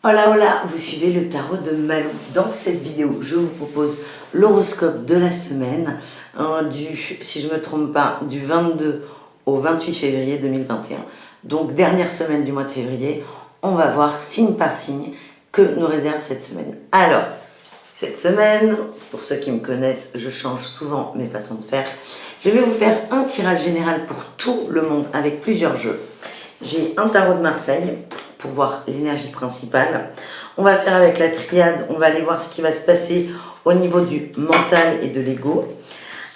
Hola hola, vous suivez le tarot de Malou. Dans cette vidéo, je vous propose l'horoscope de la semaine si je ne me trompe pas, du 22 au 28 février 2021. Donc dernière semaine du mois de février, on va voir signe par signe que nous réserve cette semaine. Alors, cette semaine, pour ceux qui me connaissent, je change souvent mes façons de faire. Je vais vous faire un tirage général pour tout le monde avec plusieurs jeux. J'ai un tarot de Marseille pour voir l'énergie principale. On va faire avec la triade, on va aller voir ce qui va se passer au niveau du mental et de l'ego.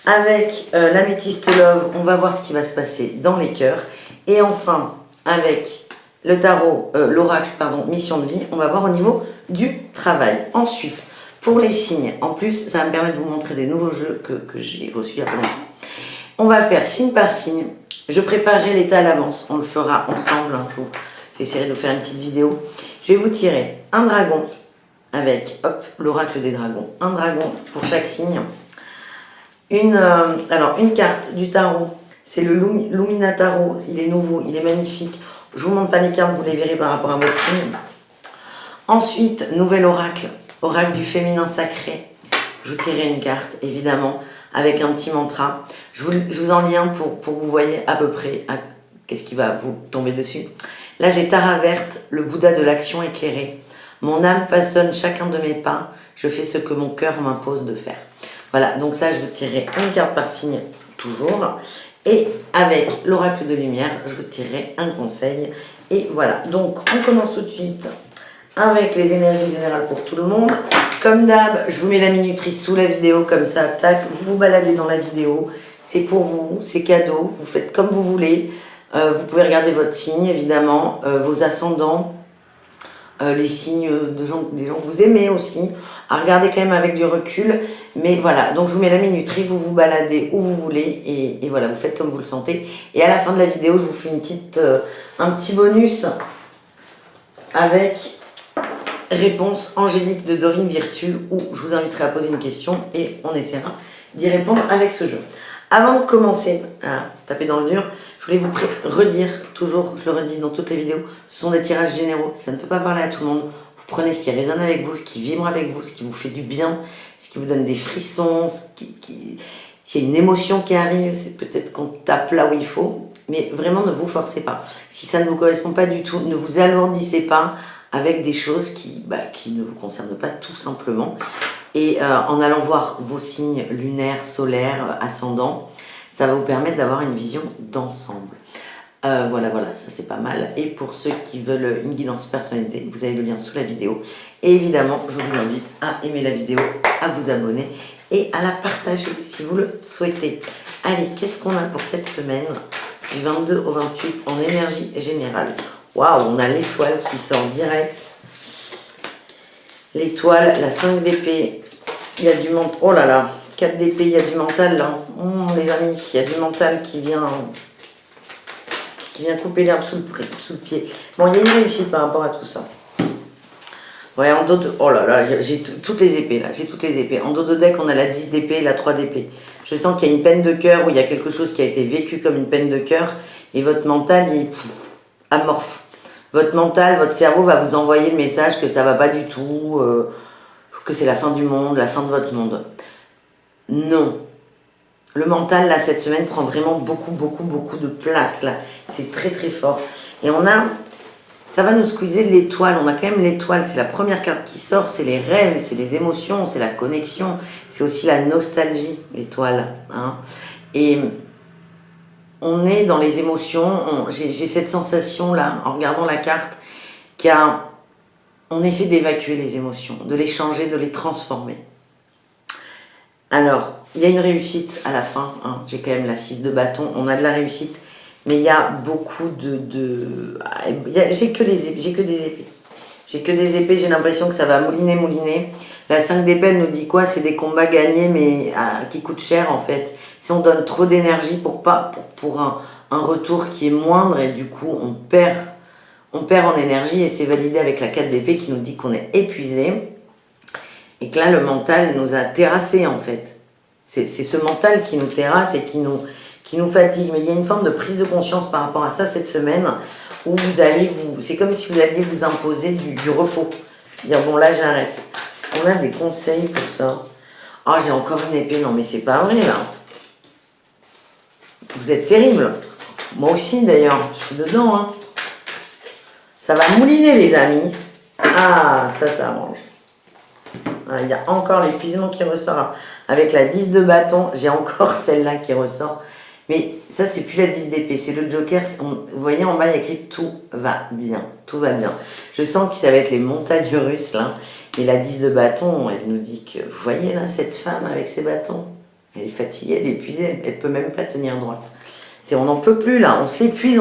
Avec l'améthyste love, on va voir ce qui va se passer dans les cœurs. Et enfin, avec le tarot, l'oracle, mission de vie, on va voir au niveau du travail. Ensuite, pour les signes, en plus, ça va me permettre de vous montrer des nouveaux jeux que j'ai reçus il y a pas longtemps. On va faire signe par signe. Je préparerai l'état à l'avance, on le fera ensemble un jour. J'essaierai de vous faire une petite vidéo. Je vais vous tirer un dragon avec, hop, l'oracle des dragons. Un dragon pour chaque signe. Alors, une carte du tarot, c'est le Lumina Tarot. Il est nouveau, il est magnifique. Je ne vous montre pas les cartes, vous les verrez par rapport à votre signe. Ensuite, nouvel oracle, oracle du féminin sacré. Je vous tirerai une carte, évidemment, avec un petit mantra. Je vous en lis un pour que vous voyez à peu près qu'est-ce qui va vous tomber dessus. Là, j'ai Tara verte, le Bouddha de l'action éclairée. Mon âme façonne chacun de mes pas. Je fais ce que mon cœur m'impose de faire. Voilà, donc ça, je vous tirerai une carte par signe, toujours. Et avec l'oracle de lumière, je vous tirerai un conseil. Et voilà, donc on commence tout de suite avec les énergies générales pour tout le monde. Comme d'hab, je vous mets la minuterie sous la vidéo, comme ça, tac, vous vous baladez dans la vidéo. C'est pour vous, c'est cadeau, vous faites comme vous voulez. Vous pouvez regarder votre signe, évidemment, vos ascendants, les signes des gens que vous aimez aussi, à regarder quand même avec du recul. Mais voilà, donc je vous mets la minuterie, vous vous baladez où vous voulez, et voilà, vous faites comme vous le sentez. Et à la fin de la vidéo, je vous fais un petit bonus avec réponse angélique de Dorine Virtue, où je vous inviterai à poser une question et on essaiera d'y répondre avec ce jeu. Avant de commencer à taper dans le dur, je voulais vous redire, toujours, je le redis dans toutes les vidéos, ce sont des tirages généraux, ça ne peut pas parler à tout le monde. Vous prenez ce qui résonne avec vous, ce qui vibre avec vous, ce qui vous fait du bien, ce qui vous donne des frissons, s'il y a une émotion qui arrive, c'est peut-être qu'on tape là où il faut, mais vraiment ne vous forcez pas. Si ça ne vous correspond pas du tout, ne vous alourdissez pas avec des choses qui ne vous concernent pas tout simplement. Et en allant voir vos signes lunaires, solaires, ascendants, ça va vous permettre d'avoir une vision d'ensemble. Voilà, ça c'est pas mal. Et pour ceux qui veulent une guidance personnalisée, vous avez le lien sous la vidéo. Et évidemment, je vous invite à aimer la vidéo, à vous abonner et à la partager si vous le souhaitez. Allez, qu'est-ce qu'on a pour cette semaine du 22 au 28 en énergie générale? Waouh, on a l'étoile qui sort direct. L'étoile, la 5 d'épée, il y a du mental. Oh là là, 4 d'épée, il y a du mental là. Les amis, il y a du mental qui vient couper l'herbe sous le pied. Bon, il y a une réussite par rapport à tout ça. Ouais, en dos de... Oh là là, j'ai toutes les épées là, j'ai toutes les épées. En dos de deck, on a la 10 d'épée et la 3 d'épée. Je sens qu'il y a une peine de cœur, ou il y a quelque chose qui a été vécu comme une peine de cœur, et votre mental, il est amorphe. Votre mental, votre cerveau va vous envoyer le message que ça va pas du tout, que c'est la fin du monde, la fin de votre monde. Non. Le mental, là, cette semaine, prend vraiment beaucoup de place, là. C'est très fort. Et ça va nous squeezer l'étoile. On a quand même l'étoile, c'est la première carte qui sort, c'est les rêves, c'est les émotions, c'est la connexion, c'est aussi la nostalgie, l'étoile. Hein. Et on est dans les émotions, j'ai cette sensation-là, en regardant la carte, on essaie d'évacuer les émotions, de les changer, de les transformer. Alors, il y a une réussite à la fin, hein. J'ai quand même la 6 de bâton, on a de la réussite, mais il y a beaucoup j'ai que des épées. J'ai que des épées, j'ai l'impression que ça va mouliner. La 5 d'épée, elle nous dit quoi? C'est des combats gagnés, mais qui coûtent cher en fait. Si on donne trop d'énergie pour un retour qui est moindre, et du coup on perd en énergie, et c'est validé avec la 4 d'épée qui nous dit qu'on est épuisé. Et que là, le mental nous a terrassés, en fait. C'est ce mental qui nous terrasse et qui qui nous fatigue. Mais il y a une forme de prise de conscience par rapport à ça cette semaine, où vous allez c'est comme si vous alliez vous imposer du repos. Dire bon là j'arrête. On a des conseils pour ça. Ah, j'ai encore une épée. Non mais c'est pas vrai là. Vous êtes terrible. Moi aussi d'ailleurs, je suis dedans. Hein. Ça va mouliner les amis. Ah, ça arrange. Ah, il y a encore l'épuisement qui ressort. Avec la 10 de bâton, j'ai encore celle-là qui ressort. Mais ça, c'est plus la 10 d'épée, c'est le joker. Vous voyez, en bas, il y a écrit « Tout va bien ». Tout va bien. Je sens que ça va être les montagnes russes, là. Et la 10 de bâton, elle nous dit que, vous voyez, là, cette femme avec ses bâtons, elle est fatiguée, elle est épuisée, elle ne peut même pas tenir droite. On n'en peut plus, là. On s'épuise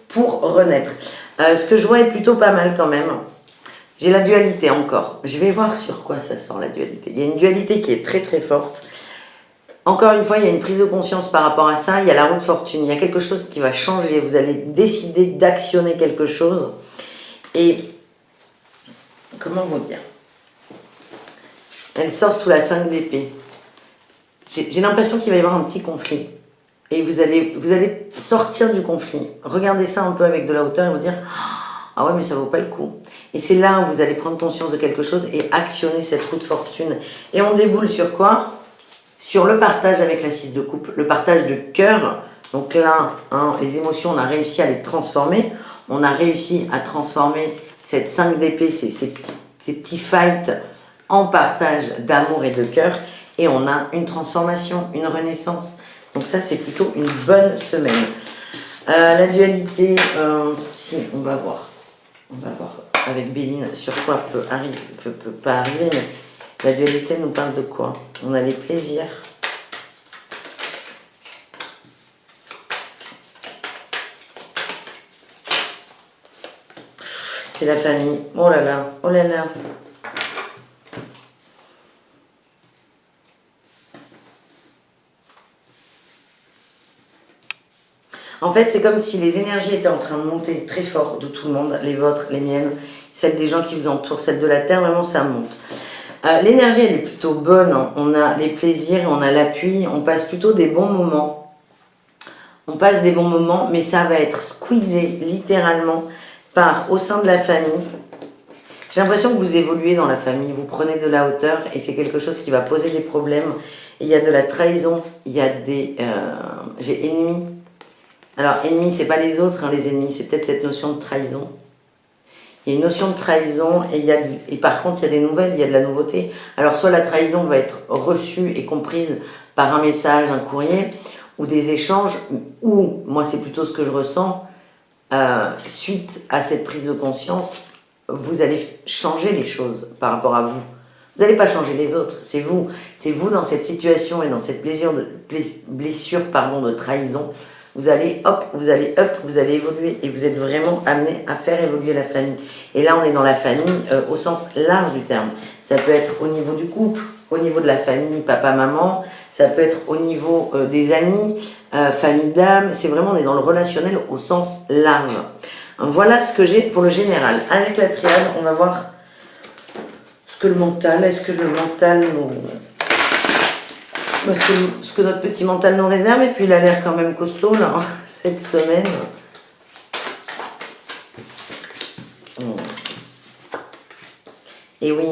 pour renaître. Ce que je vois est plutôt pas mal, quand même. J'ai la dualité encore. Je vais voir sur quoi ça sent, la dualité. Il y a une dualité qui est très, très forte. Encore une fois, il y a une prise de conscience par rapport à ça. Il y a la roue de fortune. Il y a quelque chose qui va changer. Vous allez décider d'actionner quelque chose. Et comment vous dire? Elle sort sous la 5 d'épée. J'ai l'impression qu'il va y avoir un petit conflit. Et vous allez sortir du conflit. Regardez ça un peu avec de la hauteur et vous dire « Ah ouais, mais ça vaut pas le coup ». Et c'est là où vous allez prendre conscience de quelque chose et actionner cette roue de fortune. Et on déboule sur quoi? Sur le partage avec la 6 de coupe, le partage de cœur. Donc là, hein, les émotions, on a réussi à les transformer. On a réussi à transformer cette 5 d'épée, ces petits fights en partage d'amour et de cœur. Et on a une transformation, une renaissance. Donc ça, c'est plutôt une bonne semaine. La dualité, si, on va voir. On va voir avec Béline sur quoi peut pas arriver, mais la dualité nous parle de quoi? On a les plaisirs. C'est la famille. Oh là là, oh là là. En fait, c'est comme si les énergies étaient en train de monter très fort de tout le monde, les vôtres, les miennes, celles des gens qui vous entourent, celles de la Terre, vraiment ça monte. L'énergie, elle est plutôt bonne, hein. On a les plaisirs, on a l'appui, on passe plutôt des bons moments. On passe des bons moments, mais ça va être squeezé littéralement au sein de la famille. J'ai l'impression que vous évoluez dans la famille, vous prenez de la hauteur et c'est quelque chose qui va poser des problèmes. Et il y a de la trahison, il y a des... j'ai ennemis. Alors, ennemis, c'est pas les autres, hein, les ennemis, c'est peut-être cette notion de trahison. Il y a une notion de trahison et par contre, il y a des nouvelles, il y a de la nouveauté. Alors, soit la trahison va être reçue et comprise par un message, un courrier, ou des échanges, ou, moi, c'est plutôt ce que je ressens, suite à cette prise de conscience, vous allez changer les choses par rapport à vous. Vous n'allez pas changer les autres, c'est vous. C'est vous dans cette situation et dans cette blessure de trahison. Vous allez vous allez évoluer et vous êtes vraiment amené à faire évoluer la famille. Et là, on est dans la famille au sens large du terme. Ça peut être au niveau du couple, au niveau de la famille, papa, maman. Ça peut être au niveau des amis, famille d'âme. C'est vraiment, on est dans le relationnel au sens large. Voilà ce que j'ai pour le général. Avec la triade, on va voir ce que le mental, est-ce que le mental nous... ce que notre petit mental nous réserve, et puis il a l'air quand même costaud là, cette semaine. Et oui,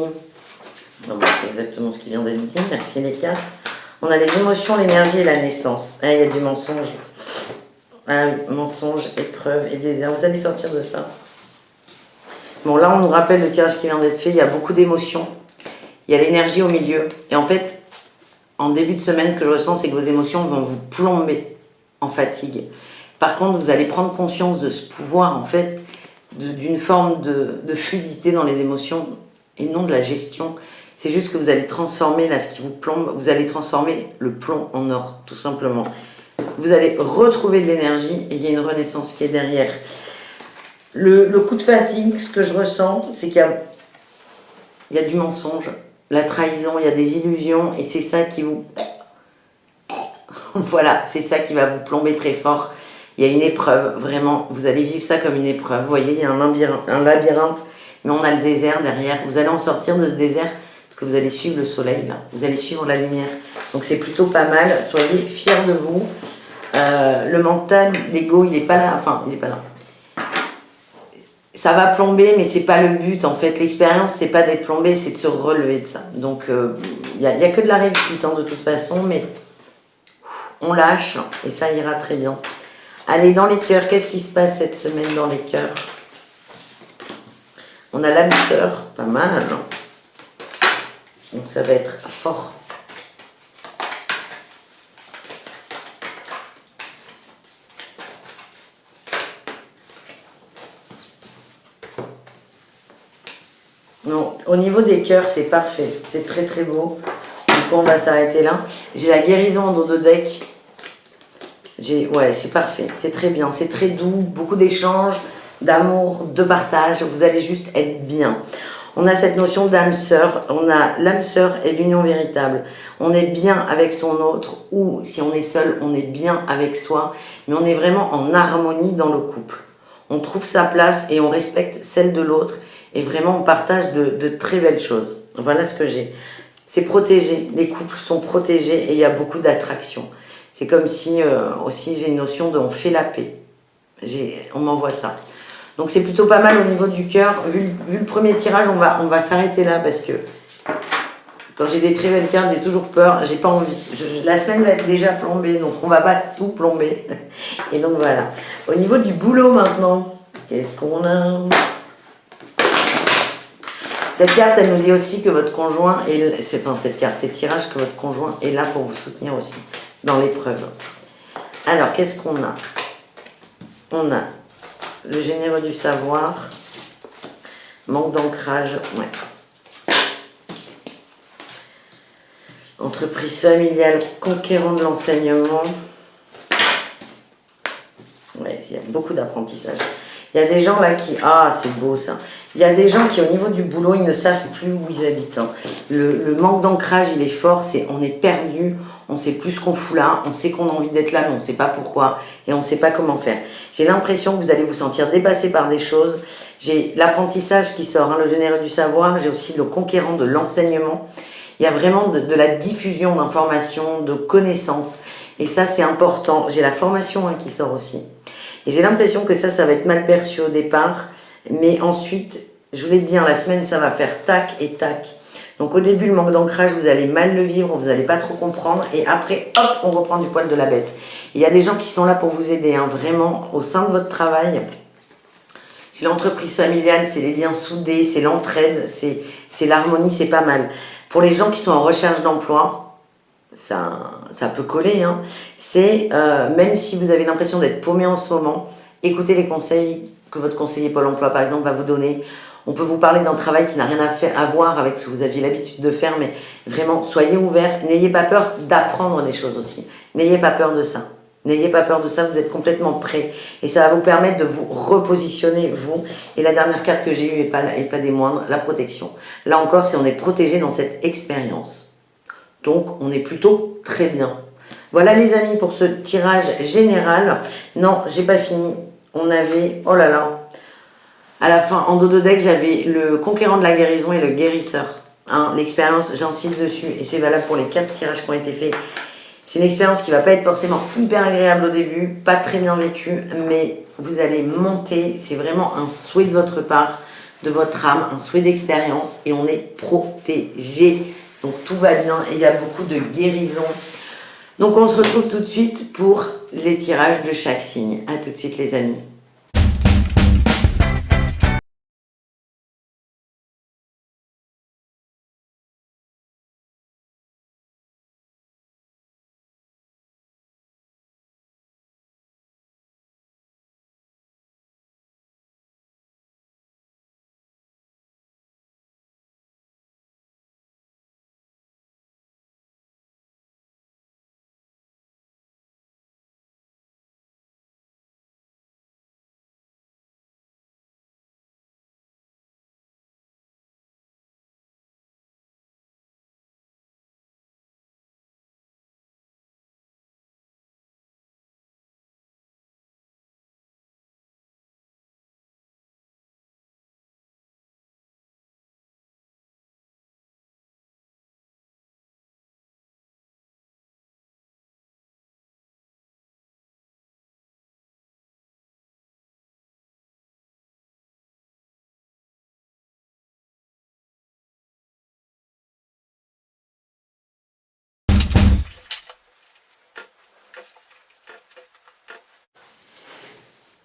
c'est exactement ce qui vient d'être dit, merci les cartes. On a les émotions, l'énergie et la naissance. Ah, il y a du mensonge. Ah oui, mensonge, épreuve et désert. Vous allez sortir de ça. Bon, là, on nous rappelle le tirage qui vient d'être fait. Il y a beaucoup d'émotions. Il y a l'énergie au milieu. Et en fait, en début de semaine, ce que je ressens, c'est que vos émotions vont vous plomber en fatigue. Par contre, vous allez prendre conscience de ce pouvoir, en fait, d'une forme de fluidité dans les émotions et non de la gestion. C'est juste que vous allez transformer, là, ce qui vous plombe, vous allez transformer le plomb en or, tout simplement. Vous allez retrouver de l'énergie et il y a une renaissance qui est derrière. Le coup de fatigue, ce que je ressens, c'est qu'il y a du mensonge, la trahison, il y a des illusions et c'est ça qui vous... Voilà, c'est ça qui va vous plomber très fort. Il y a une épreuve, vraiment, vous allez vivre ça comme une épreuve. Vous voyez, il y a un labyrinthe, mais on a le désert derrière. Vous allez en sortir de ce désert parce que vous allez suivre le soleil là, vous allez suivre la lumière. Donc c'est plutôt pas mal, soyez fiers de vous. Le mental, l'ego, il n'est pas là, enfin il n'est pas là. Ça va plomber, mais c'est pas le but en fait. L'expérience, c'est pas d'être plombé, c'est de se relever de ça. Donc il n'y a que de la réussite hein, de toute façon, mais on lâche et ça ira très bien. Allez, dans les cœurs, qu'est-ce qui se passe cette semaine dans les cœurs? On a l'âme sœur, pas mal. Donc ça va être fort. Non, au niveau des cœurs, c'est parfait. C'est très très beau. Du coup, on va s'arrêter là. J'ai la guérison en dos de deck. Ouais, c'est parfait. C'est très bien. C'est très doux. Beaucoup d'échanges, d'amour, de partage. Vous allez juste être bien. On a cette notion d'âme sœur. On a l'âme sœur et l'union véritable. On est bien avec son autre, ou si on est seul, on est bien avec soi. Mais on est vraiment en harmonie dans le couple. On trouve sa place et on respecte celle de l'autre. Et vraiment, on partage de très belles choses. Voilà ce que j'ai. C'est protégé. Les couples sont protégés et il y a beaucoup d'attraction. C'est comme si, aussi, j'ai une notion de on fait la paix. On m'envoie ça. Donc, c'est plutôt pas mal au niveau du cœur. Vu le premier tirage, on va s'arrêter là parce que quand j'ai des très belles cartes, j'ai toujours peur. J'ai pas envie. La semaine va être déjà plombée, donc on va pas tout plomber. Et donc, voilà. Au niveau du boulot maintenant, qu'est-ce qu'on a ? Cette carte, elle nous dit aussi que votre conjoint, cette tirage, que votre conjoint est là pour vous soutenir aussi dans l'épreuve. Alors, qu'est-ce qu'on a? On a le généreux du savoir, manque d'ancrage, ouais. Entreprise familiale, conquérant de l'enseignement. Ouais, il y a beaucoup d'apprentissage. Il y a des gens là qui... Ah, c'est beau ça. Il y a des gens qui, au niveau du boulot, ils ne savent plus où ils habitent. Hein. Le manque d'ancrage, il est fort. On est perdu. On ne sait plus ce qu'on fout là. On sait qu'on a envie d'être là, mais on ne sait pas pourquoi. Et on ne sait pas comment faire. J'ai l'impression que vous allez vous sentir dépassé par des choses. J'ai l'apprentissage qui sort, hein, le généreux du savoir. J'ai aussi le conquérant de l'enseignement. Il y a vraiment de la diffusion d'informations, de connaissances. Et ça, c'est important. J'ai la formation hein, qui sort aussi. Et j'ai l'impression que ça va être mal perçu au départ. Mais ensuite, je vous l'ai dit, hein, la semaine, ça va faire tac et tac. Donc au début, le manque d'ancrage, vous allez mal le vivre, vous n'allez pas trop comprendre. Et après, hop, on reprend du poil de la bête. Il y a des gens qui sont là pour vous aider, hein, vraiment, au sein de votre travail. C'est l'entreprise familiale, c'est les liens soudés, c'est l'entraide, c'est l'harmonie, c'est pas mal. Pour les gens qui sont en recherche d'emploi, ça peut coller. Hein. C'est, même si vous avez l'impression d'être paumé en ce moment, écoutez les conseils que votre conseiller Pôle emploi, par exemple, va vous donner. On peut vous parler d'un travail qui n'a rien à voir avec ce que vous aviez l'habitude de faire, mais vraiment, soyez ouverts. N'ayez pas peur d'apprendre des choses aussi. N'ayez pas peur de ça. N'ayez pas peur de ça, vous êtes complètement prêts. Et ça va vous permettre de vous repositionner, vous. Et la dernière carte que j'ai eue, et pas des moindres, la protection. Là encore, on est protégé dans cette expérience. Donc, on est plutôt très bien. Voilà les amis pour ce tirage général. Non, j'ai pas fini. On avait, oh là là, à la fin, en dos de deck, j'avais le conquérant de la guérison et le guérisseur. Hein, l'expérience, j'insiste dessus, et c'est valable pour les 4 tirages qui ont été faits. C'est une expérience qui ne va pas être forcément hyper agréable au début, pas très bien vécue, mais vous allez monter. C'est vraiment un souhait de votre part, de votre âme, un souhait d'expérience, et on est protégé. Donc tout va bien, et il y a beaucoup de guérison. Donc on se retrouve tout de suite pour les tirages de chaque signe. A tout de suite les amis.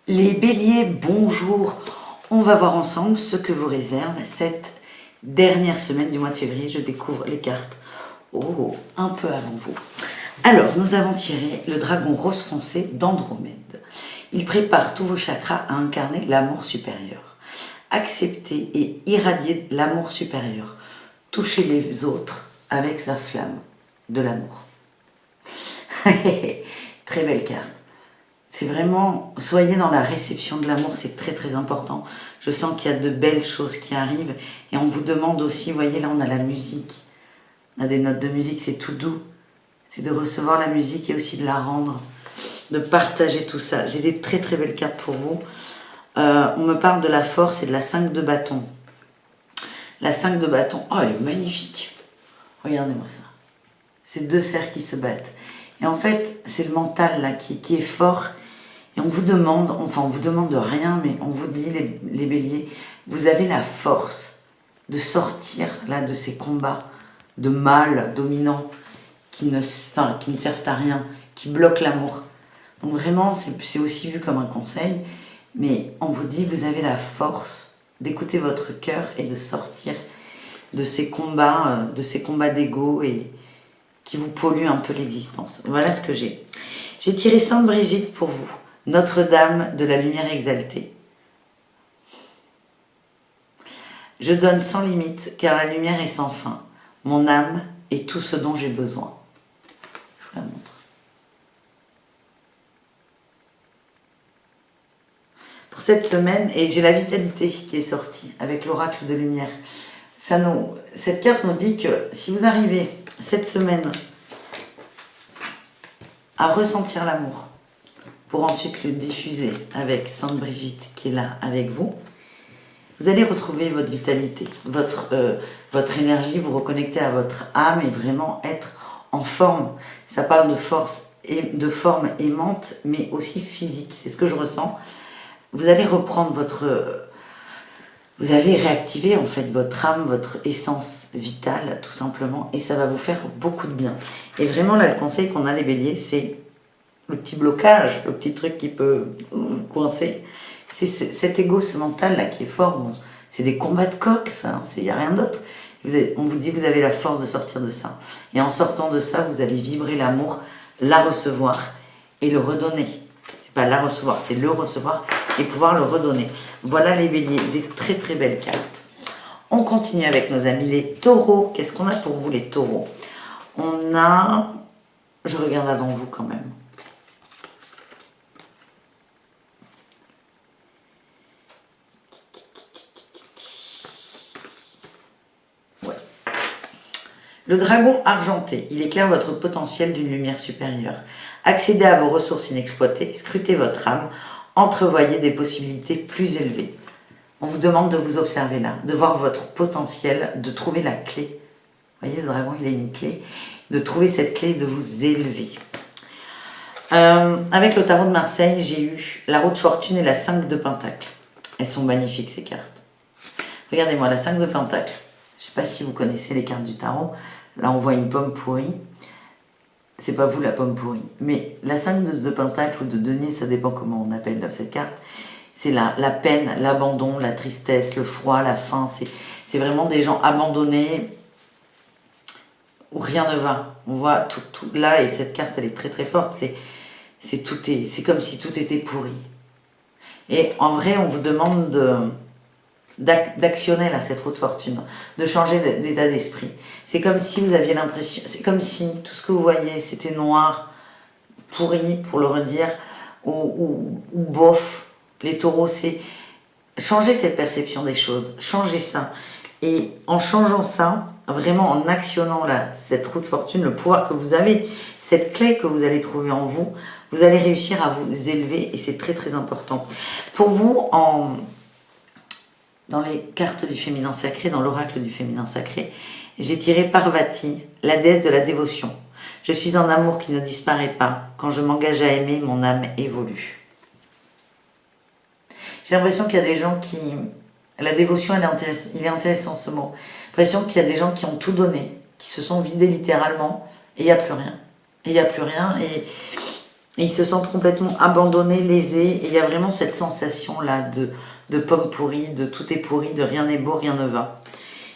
Les béliers, bonjour. On va voir ensemble ce que vous réserve cette dernière semaine du mois de février. Je découvre les cartes un peu avant vous. Alors, nous avons tiré le dragon rose foncé d'Andromède. Il prépare tous vos chakras à incarner l'amour supérieur. Accepter et irradier l'amour supérieur. Toucher les autres avec sa flamme de l'amour. Très belle carte. C'est vraiment, soyez dans la réception de l'amour, c'est très très important. Je sens qu'il y a de belles choses qui arrivent et on vous demande aussi, vous voyez là on a la musique, on a des notes de musique, c'est tout doux. C'est de recevoir la musique et aussi de la rendre, de partager tout ça. J'ai des très très belles cartes pour vous. On me parle de la force et de la 5 de bâton. La 5 de bâton, oh elle est magnifique. Regardez-moi ça. C'est deux cerfs qui se battent. Et en fait, c'est le mental là qui est fort. Et on vous demande, enfin on vous demande de rien, mais on vous dit, les béliers, vous avez la force de sortir là de ces combats de mâles dominants qui ne servent à rien, qui bloquent l'amour. Donc vraiment, c'est aussi vu comme un conseil, mais on vous dit, vous avez la force d'écouter votre cœur et de sortir de ces combats d'ego et qui vous polluent un peu l'existence. Voilà ce que j'ai. J'ai tiré Sainte Brigitte pour vous. Notre-Dame de la lumière exaltée. Je donne sans limite, car la lumière est sans fin. Mon âme est tout ce dont j'ai besoin. Je vous la montre. Pour cette semaine, et j'ai la vitalité qui est sortie avec l'oracle de lumière. Cette carte nous dit que si vous arrivez cette semaine à ressentir l'amour, pour ensuite le diffuser avec Sainte Brigitte qui est là avec vous, vous allez retrouver votre vitalité, votre énergie, vous reconnecter à votre âme et vraiment être en forme. Ça parle de force et de forme aimante, mais aussi physique. C'est ce que je ressens. Vous allez reprendre vous allez réactiver en fait votre âme, votre essence vitale, tout simplement, et ça va vous faire beaucoup de bien. Et vraiment là, le conseil qu'on a les béliers, c'est le petit blocage, le petit truc qui peut coincer, c'est cet ego, ce mental là qui est fort. C'est des combats de coq, ça, il n'y a rien d'autre. On vous dit, vous avez la force de sortir de ça. Et en sortant de ça, vous allez vibrer l'amour, la recevoir et le redonner. C'est pas la recevoir, c'est le recevoir et pouvoir le redonner. Voilà les béliers, des très très belles cartes. On continue avec nos amis les taureaux. Qu'est-ce qu'on a pour vous les taureaux? On a... Je regarde avant vous quand même. Le dragon argenté, il éclaire votre potentiel d'une lumière supérieure. Accédez à vos ressources inexploitées, scrutez votre âme, entrevoyez des possibilités plus élevées. On vous demande de vous observer là, de voir votre potentiel, de trouver la clé. Vous voyez, ce dragon, il a une clé. De trouver cette clé et de vous élever. Avec le tarot de Marseille, j'ai eu la roue de fortune et la 5 de pentacle. Elles sont magnifiques, ces cartes. Regardez-moi, la 5 de pentacle. Je ne sais pas si vous connaissez les cartes du tarot. Là, on voit une pomme pourrie. C'est pas vous la pomme pourrie. Mais la 5 de pentacle ou de denier, ça dépend comment on appelle cette carte. C'est la peine, l'abandon, la tristesse, le froid, la faim. C'est vraiment des gens abandonnés où rien ne va. On voit tout là, et cette carte, elle est très très forte. C'est comme si tout était pourri. Et en vrai, on vous demande d'actionner là cette roue de fortune, de changer d'état d'esprit. C'est comme si vous aviez l'impression, c'est comme si tout ce que vous voyez c'était noir, pourri pour le redire, ou bof. Les taureaux, c'est changer cette perception des choses, changer ça. Et en changeant ça, vraiment en actionnant là cette roue de fortune, le pouvoir que vous avez, cette clé que vous allez trouver en vous, vous allez réussir à vous élever et c'est très très important. Pour vous, dans les cartes du féminin sacré, dans l'oracle du féminin sacré, j'ai tiré Parvati, la déesse de la dévotion. Je suis un amour qui ne disparaît pas. Quand je m'engage à aimer, mon âme évolue. J'ai l'impression qu'il y a des gens qui... La dévotion, il est intéressant ce mot. J'ai l'impression qu'il y a des gens qui ont tout donné, qui se sont vidés littéralement, et il n'y a plus rien. Et il n'y a plus rien, Et ils se sentent complètement abandonnés, lésés. Et il y a vraiment cette sensation-là de pomme pourrie, de tout est pourri, de rien n'est beau, rien ne va.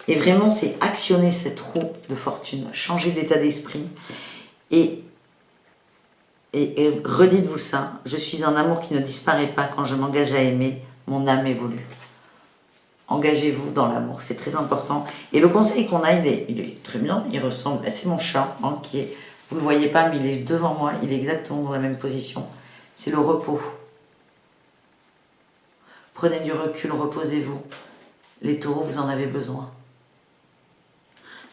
Et vraiment, c'est actionner cette roue de fortune, changer d'état d'esprit. Et redites-vous ça, je suis un amour qui ne disparaît pas quand je m'engage à aimer, mon âme évolue. Engagez-vous dans l'amour, c'est très important. Et le conseil qu'on a, il est très bien, il ressemble, c'est mon chat, hein, qui est, vous ne le voyez pas, mais il est devant moi, il est exactement dans la même position. C'est le repos. Prenez du recul, reposez-vous. Les taureaux, vous en avez besoin.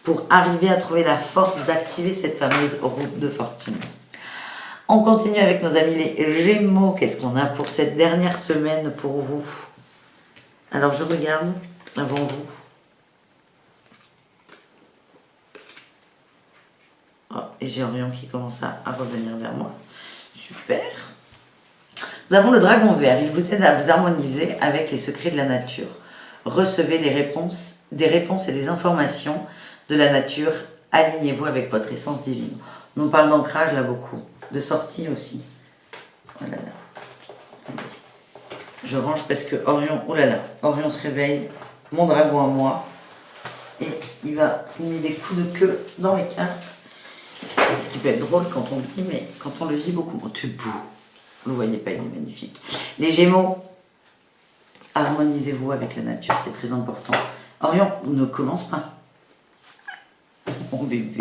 Pour arriver à trouver la force d'activer cette fameuse roue de fortune. On continue avec nos amis les Gémeaux. Qu'est-ce qu'on a pour cette dernière semaine pour vous? Alors je regarde avant vous. Oh, et j'ai Orion qui commence à revenir vers moi. Super. Nous avons le dragon vert. Il vous aide à vous harmoniser avec les secrets de la nature. Recevez des réponses et des informations de la nature. Alignez-vous avec votre essence divine. On nous parle d'ancrage là beaucoup. De sortie aussi. Oh là là. Je range parce que Orion, oh là là, Orion se réveille, mon dragon à moi, et il met des coups de queue dans les cartes. Ce qui peut être drôle quand on le dit, mais quand on le vit beaucoup, oh, tu es beau. Vous ne le voyez pas, il est magnifique. Les Gémeaux, harmonisez-vous avec la nature, c'est très important. Orion, ne commence pas. Mon bébé.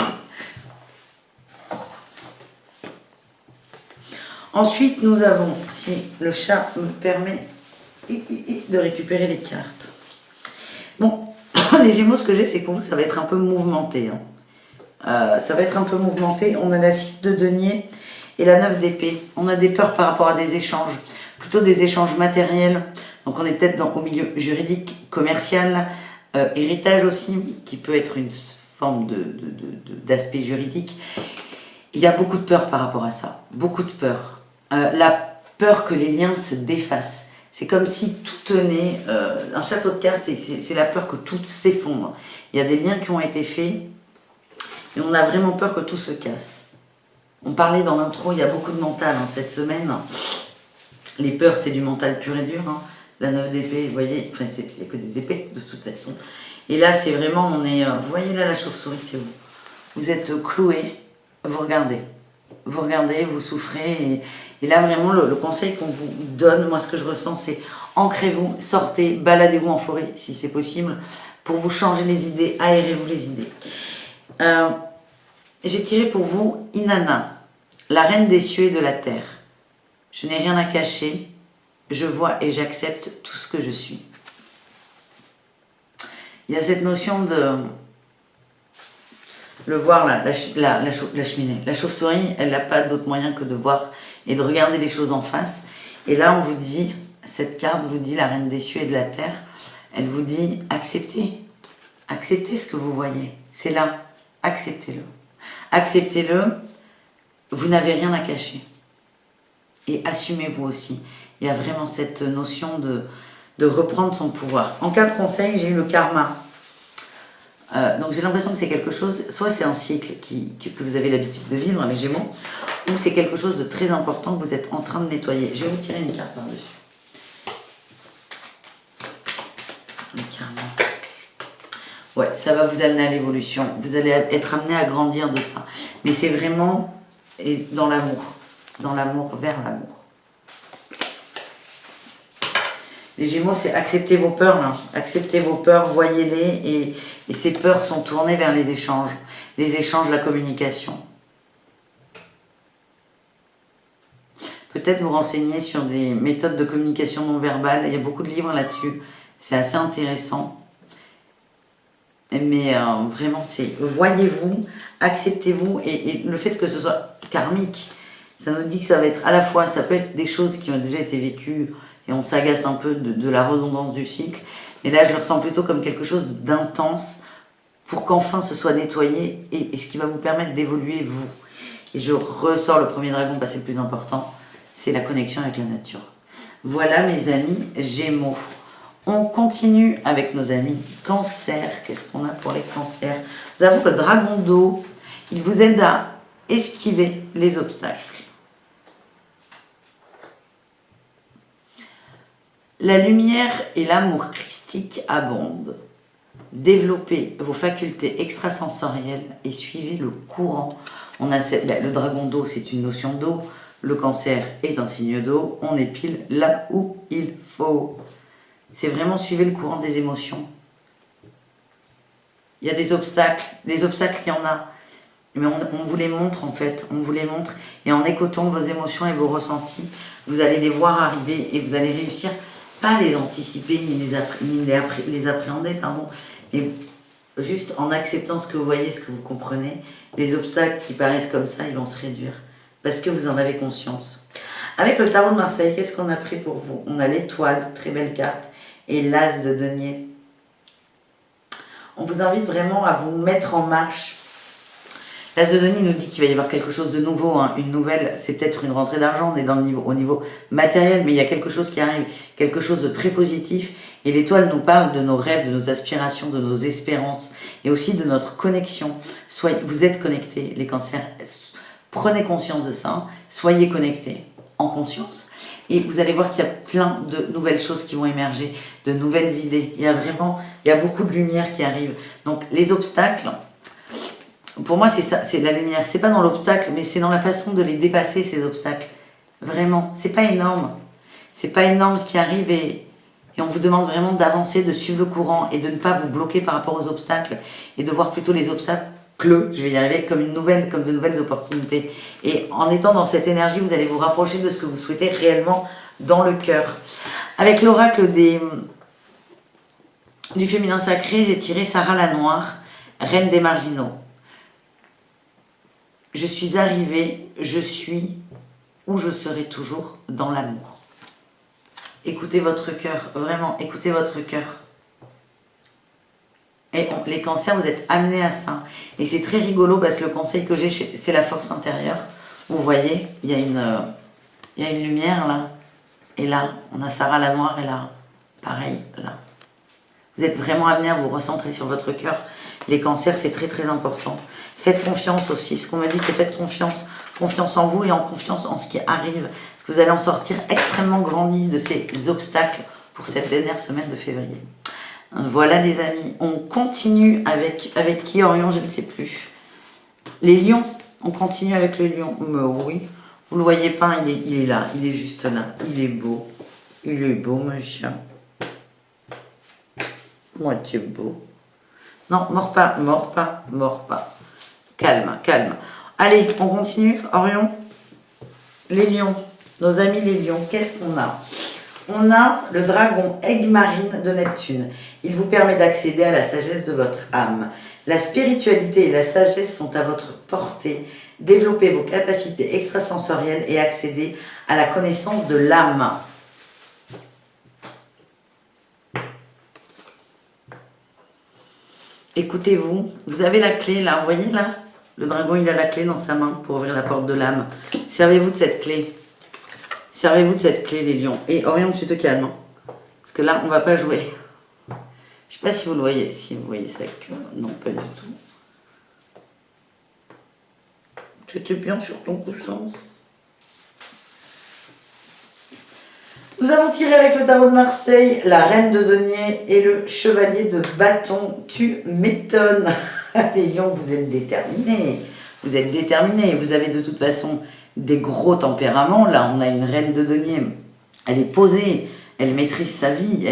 Ensuite, nous avons, si le chat me permet de récupérer les cartes. Bon, les Gémeaux, ce que j'ai, c'est que pour vous, ça va être un peu mouvementé. Hein. Ça va être un peu mouvementé. On a la 6 de denier et la 9 d'épée. On a des peurs par rapport à des échanges, plutôt des échanges matériels. Donc on est peut-être au milieu juridique, commercial, héritage aussi, qui peut être une forme d'aspect juridique. Il y a beaucoup de peur par rapport à ça. Beaucoup de peur. La peur que les liens se défassent. C'est comme si tout tenait, un château de cartes, et c'est la peur que tout s'effondre. Il y a des liens qui ont été faits, et on a vraiment peur que tout se casse. On parlait dans l'intro, il y a beaucoup de mental hein, cette semaine. Les peurs, c'est du mental pur et dur. Hein. La 9 d'épée, vous voyez, enfin, il n'y a que des épées de toute façon. Et là, c'est vraiment, vous voyez là la chauve-souris, c'est vous. Vous êtes cloué, vous regardez. Vous regardez, vous souffrez. Et là, vraiment, le conseil qu'on vous donne, moi, ce que je ressens, c'est ancrez-vous, sortez, baladez-vous en forêt, si c'est possible, pour vous changer les idées, aérez-vous les idées. J'ai tiré pour vous Inanna, la reine des cieux et de la terre. Je n'ai rien à cacher, je vois et j'accepte tout ce que je suis. Il y a cette notion de... Le voir, la cheminée. La chauve-souris, elle n'a pas d'autre moyen que de voir et de regarder les choses en face. Et là, on vous dit, cette carte vous dit, la reine des cieux et de la terre, elle vous dit, acceptez. Acceptez ce que vous voyez. C'est là. Acceptez-le. Acceptez-le. Vous n'avez rien à cacher. Et assumez-vous aussi. Il y a vraiment cette notion de reprendre son pouvoir. En cas de conseil, j'ai eu le karma. Donc j'ai l'impression que c'est quelque chose, soit c'est un cycle que vous avez l'habitude de vivre, les Gémeaux, ou c'est quelque chose de très important que vous êtes en train de nettoyer. Je vais vous tirer une carte par-dessus. Le karma. Ouais, ça va vous amener à l'évolution. Vous allez être amené à grandir de ça. Mais c'est vraiment dans l'amour. Dans l'amour, vers l'amour. Les Gémeaux, c'est accepter vos peurs, là. Acceptez vos peurs, voyez-les, et ces peurs sont tournées vers les échanges, la communication. Peut-être vous renseigner sur des méthodes de communication non verbale, il y a beaucoup de livres là-dessus, c'est assez intéressant. Mais vraiment, c'est voyez-vous, acceptez-vous, et le fait que ce soit karmique, ça nous dit que ça va être à la fois, ça peut être des choses qui ont déjà été vécues, et on s'agace un peu de la redondance du cycle. Mais là, je le ressens plutôt comme quelque chose d'intense pour qu'enfin ce soit nettoyé et ce qui va vous permettre d'évoluer vous. Et je ressors le premier dragon parce que c'est le plus important, c'est la connexion avec la nature. Voilà mes amis Gémeaux. On continue avec nos amis Cancer. Qu'est-ce qu'on a pour les cancers? Nous avons le dragon d'eau. Il vous aide à esquiver les obstacles. La lumière et l'amour christique abondent. Développez vos facultés extrasensorielles et suivez le courant. On a le dragon d'eau, c'est une notion d'eau. Le cancer est un signe d'eau. On est pile là où il faut. C'est vraiment suivre le courant des émotions. Il y a des obstacles. Les obstacles, il y en a. Mais on vous les montre en fait. On vous les montre. Et en écoutant vos émotions et vos ressentis, vous allez les voir arriver et vous allez réussir, pas les anticiper ni les appréhender, pardon, mais juste en acceptant ce que vous voyez, ce que vous comprenez, les obstacles qui paraissent comme ça, ils vont se réduire. Parce que vous en avez conscience. Avec le tarot de Marseille, qu'est-ce qu'on a pris pour vous? On a l'étoile, très belle carte, et l'as de denier. On vous invite vraiment à vous mettre en marche. L'as de denier nous dit qu'il va y avoir quelque chose de nouveau, hein, une nouvelle, c'est peut-être une rentrée d'argent, on est dans au niveau matériel, mais il y a quelque chose qui arrive, quelque chose de très positif. Et l'étoile nous parle de nos rêves, de nos aspirations, de nos espérances, et aussi de notre connexion. Vous êtes connectés, les cancers. Prenez conscience de ça, soyez connectés en conscience et vous allez voir qu'il y a plein de nouvelles choses qui vont émerger, de nouvelles idées. Il y a beaucoup de lumière qui arrive. Donc les obstacles, pour moi c'est ça, c'est de la lumière. C'est pas dans l'obstacle, mais c'est dans la façon de les dépasser ces obstacles. Vraiment, c'est pas énorme. C'est pas énorme ce qui arrive et on vous demande vraiment d'avancer, de suivre le courant et de ne pas vous bloquer par rapport aux obstacles et de voir plutôt les obstacles, je vais y arriver, comme de nouvelles opportunités. Et en étant dans cette énergie, vous allez vous rapprocher de ce que vous souhaitez réellement dans le cœur. Avec l'oracle du féminin sacré, j'ai tiré Sarah la Noire, reine des marginaux. Je suis arrivée, je suis où je serai toujours dans l'amour. Écoutez votre cœur, vraiment, écoutez votre cœur. Et les cancers, vous êtes amenés à ça. Et c'est très rigolo parce que le conseil que j'ai, c'est la force intérieure. Vous voyez, il y a une lumière là. Et là, on a Sarah la Noire et là, pareil, là. Vous êtes vraiment amenés à vous recentrer sur votre cœur. Les cancers, c'est très très important. Faites confiance aussi. Ce qu'on me dit, c'est faites confiance. Confiance en vous et en confiance en ce qui arrive. Parce que vous allez en sortir extrêmement grandi de ces obstacles pour cette dernière semaine de février. Voilà les amis, on continue avec qui Orion, je ne sais plus. Les lions, on continue avec le lion. Mais oui, vous le voyez pas, il est là, il est juste là. Il est beau, mon chien. Moitié beau. Non, mors pas. Calme. Allez, on continue, Orion. Les lions, nos amis les lions, qu'est-ce qu'on a? On a le dragon aigle marine de Neptune. Il vous permet d'accéder à la sagesse de votre âme. La spiritualité et la sagesse sont à votre portée. Développez vos capacités extrasensorielles et accédez à la connaissance de l'âme. Écoutez-vous, vous avez la clé là, vous voyez là? Le dragon il a la clé dans sa main pour ouvrir la porte de l'âme. Servez-vous de cette clé. Servez-vous de cette clé, les lions. Et Orion, tu te calmes. Parce que là, on va pas jouer. Je sais pas si vous le voyez. Si vous voyez ça, non, pas du tout. Tu étais bien sur ton coussin. Nous avons tiré avec le tarot de Marseille la reine de denier et le chevalier de bâton. Tu m'étonnes. Les lions, vous êtes déterminés. Vous êtes déterminés. Vous avez de toute façon des gros tempéraments. Là, on a une reine de denier. Elle est posée. Elle maîtrise sa vie.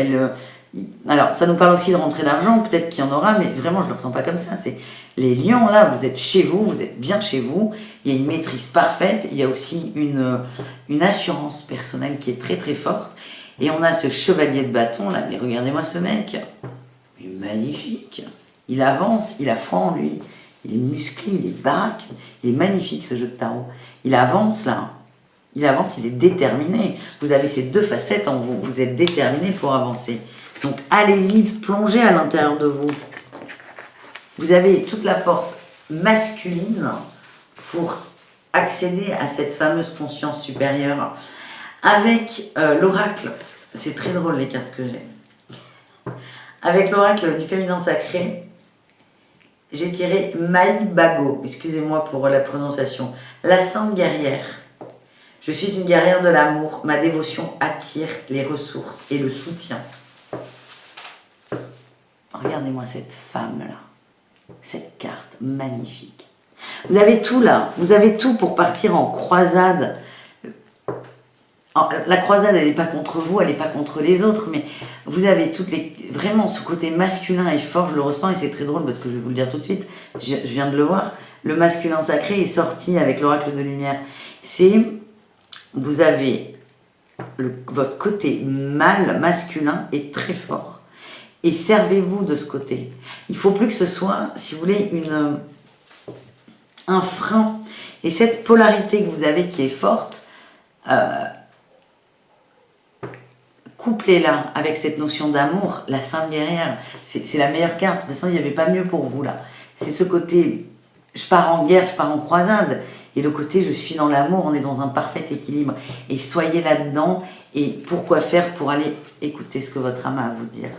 Alors, ça nous parle aussi de rentrée d'argent. Peut-être qu'il y en aura, mais vraiment, je ne le ressens pas comme ça. C'est les lions, là, vous êtes chez vous. Vous êtes bien chez vous. Il y a une maîtrise parfaite. Il y a aussi une assurance personnelle qui est très, très forte. Et on a ce chevalier de bâton, là. Mais regardez-moi ce mec. Il est magnifique. Il avance. Il a foi en lui. Il est musclé, il est baraque. Il est magnifique, ce jeu de tarot. Il avance, là. Il avance, il est déterminé. Vous avez ces deux facettes en vous. Vous êtes déterminé pour avancer. Donc, allez-y, plongez à l'intérieur de vous. Vous avez toute la force masculine pour accéder à cette fameuse conscience supérieure. Avec l'oracle, c'est très drôle les cartes que j'ai. Avec l'oracle du féminin sacré, j'ai tiré Maï Bago, excusez-moi pour la prononciation, la sainte guerrière. Je suis une guerrière de l'amour. Ma dévotion attire les ressources et le soutien. Regardez-moi cette femme-là. Cette carte magnifique. Vous avez tout là. Vous avez tout pour partir en croisade. La croisade, elle n'est pas contre vous, elle n'est pas contre les autres, mais vous avez vraiment ce côté masculin est fort, je le ressens, et c'est très drôle parce que je vais vous le dire tout de suite, je viens de le voir, le masculin sacré est sorti avec l'oracle de lumière. Vous avez votre côté mâle, masculin est très fort, et servez-vous de ce côté. Il ne faut plus que ce soit, si vous voulez, un frein, et cette polarité que vous avez qui est forte, couplez-la avec cette notion d'amour, la Sainte Guerrière, c'est la meilleure carte. De toute façon, il n'y avait pas mieux pour vous là. C'est ce côté, je pars en guerre, je pars en croisade. Et le côté, je suis dans l'amour, on est dans un parfait équilibre. Et soyez là-dedans. Et pourquoi faire pour aller écouter ce que votre âme a à vous dire.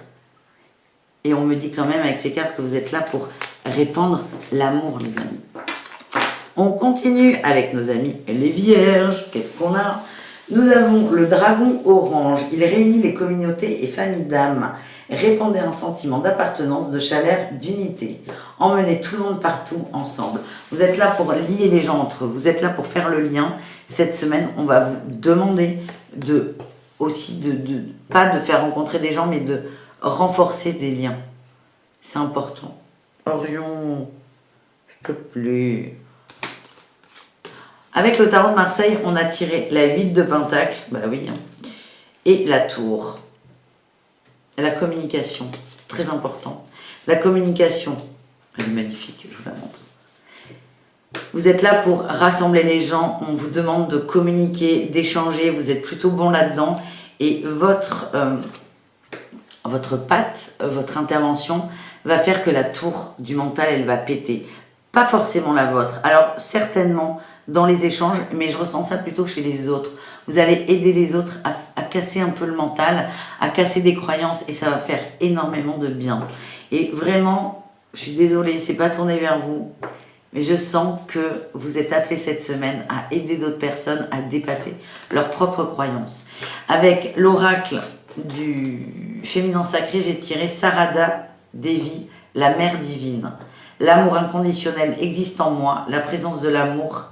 Et on me dit quand même avec ces cartes que vous êtes là pour répandre l'amour, les amis. On continue avec nos amis les Vierges. Qu'est-ce qu'on a ? Nous avons le dragon orange, il réunit les communautés et familles d'âmes. Répandez un sentiment d'appartenance, de chaleur, d'unité. Emmenez tout le monde partout ensemble. Vous êtes là pour lier les gens entre eux, vous êtes là pour faire le lien. Cette semaine, on va vous demander pas de faire rencontrer des gens, mais de renforcer des liens. C'est important. Orion, s'il te plaît. Avec le tarot de Marseille, on a tiré la 8 de Pentacle, bah oui, et la tour. La communication, très important. La communication, elle est magnifique, je vous la montre. Vous êtes là pour rassembler les gens, on vous demande de communiquer, d'échanger, vous êtes plutôt bon là-dedans. Et votre patte, votre intervention va faire que la tour du mental, elle va péter. Pas forcément la vôtre. Alors, certainement dans les échanges, mais je ressens ça plutôt chez les autres. Vous allez aider les autres à casser un peu le mental, à casser des croyances, et ça va faire énormément de bien. Et vraiment, je suis désolée, c'est pas tourné vers vous, mais je sens que vous êtes appelés cette semaine à aider d'autres personnes à dépasser leurs propres croyances. Avec l'oracle du féminin sacré, j'ai tiré Sarada Devi, la mère divine. L'amour inconditionnel existe en moi, la présence de l'amour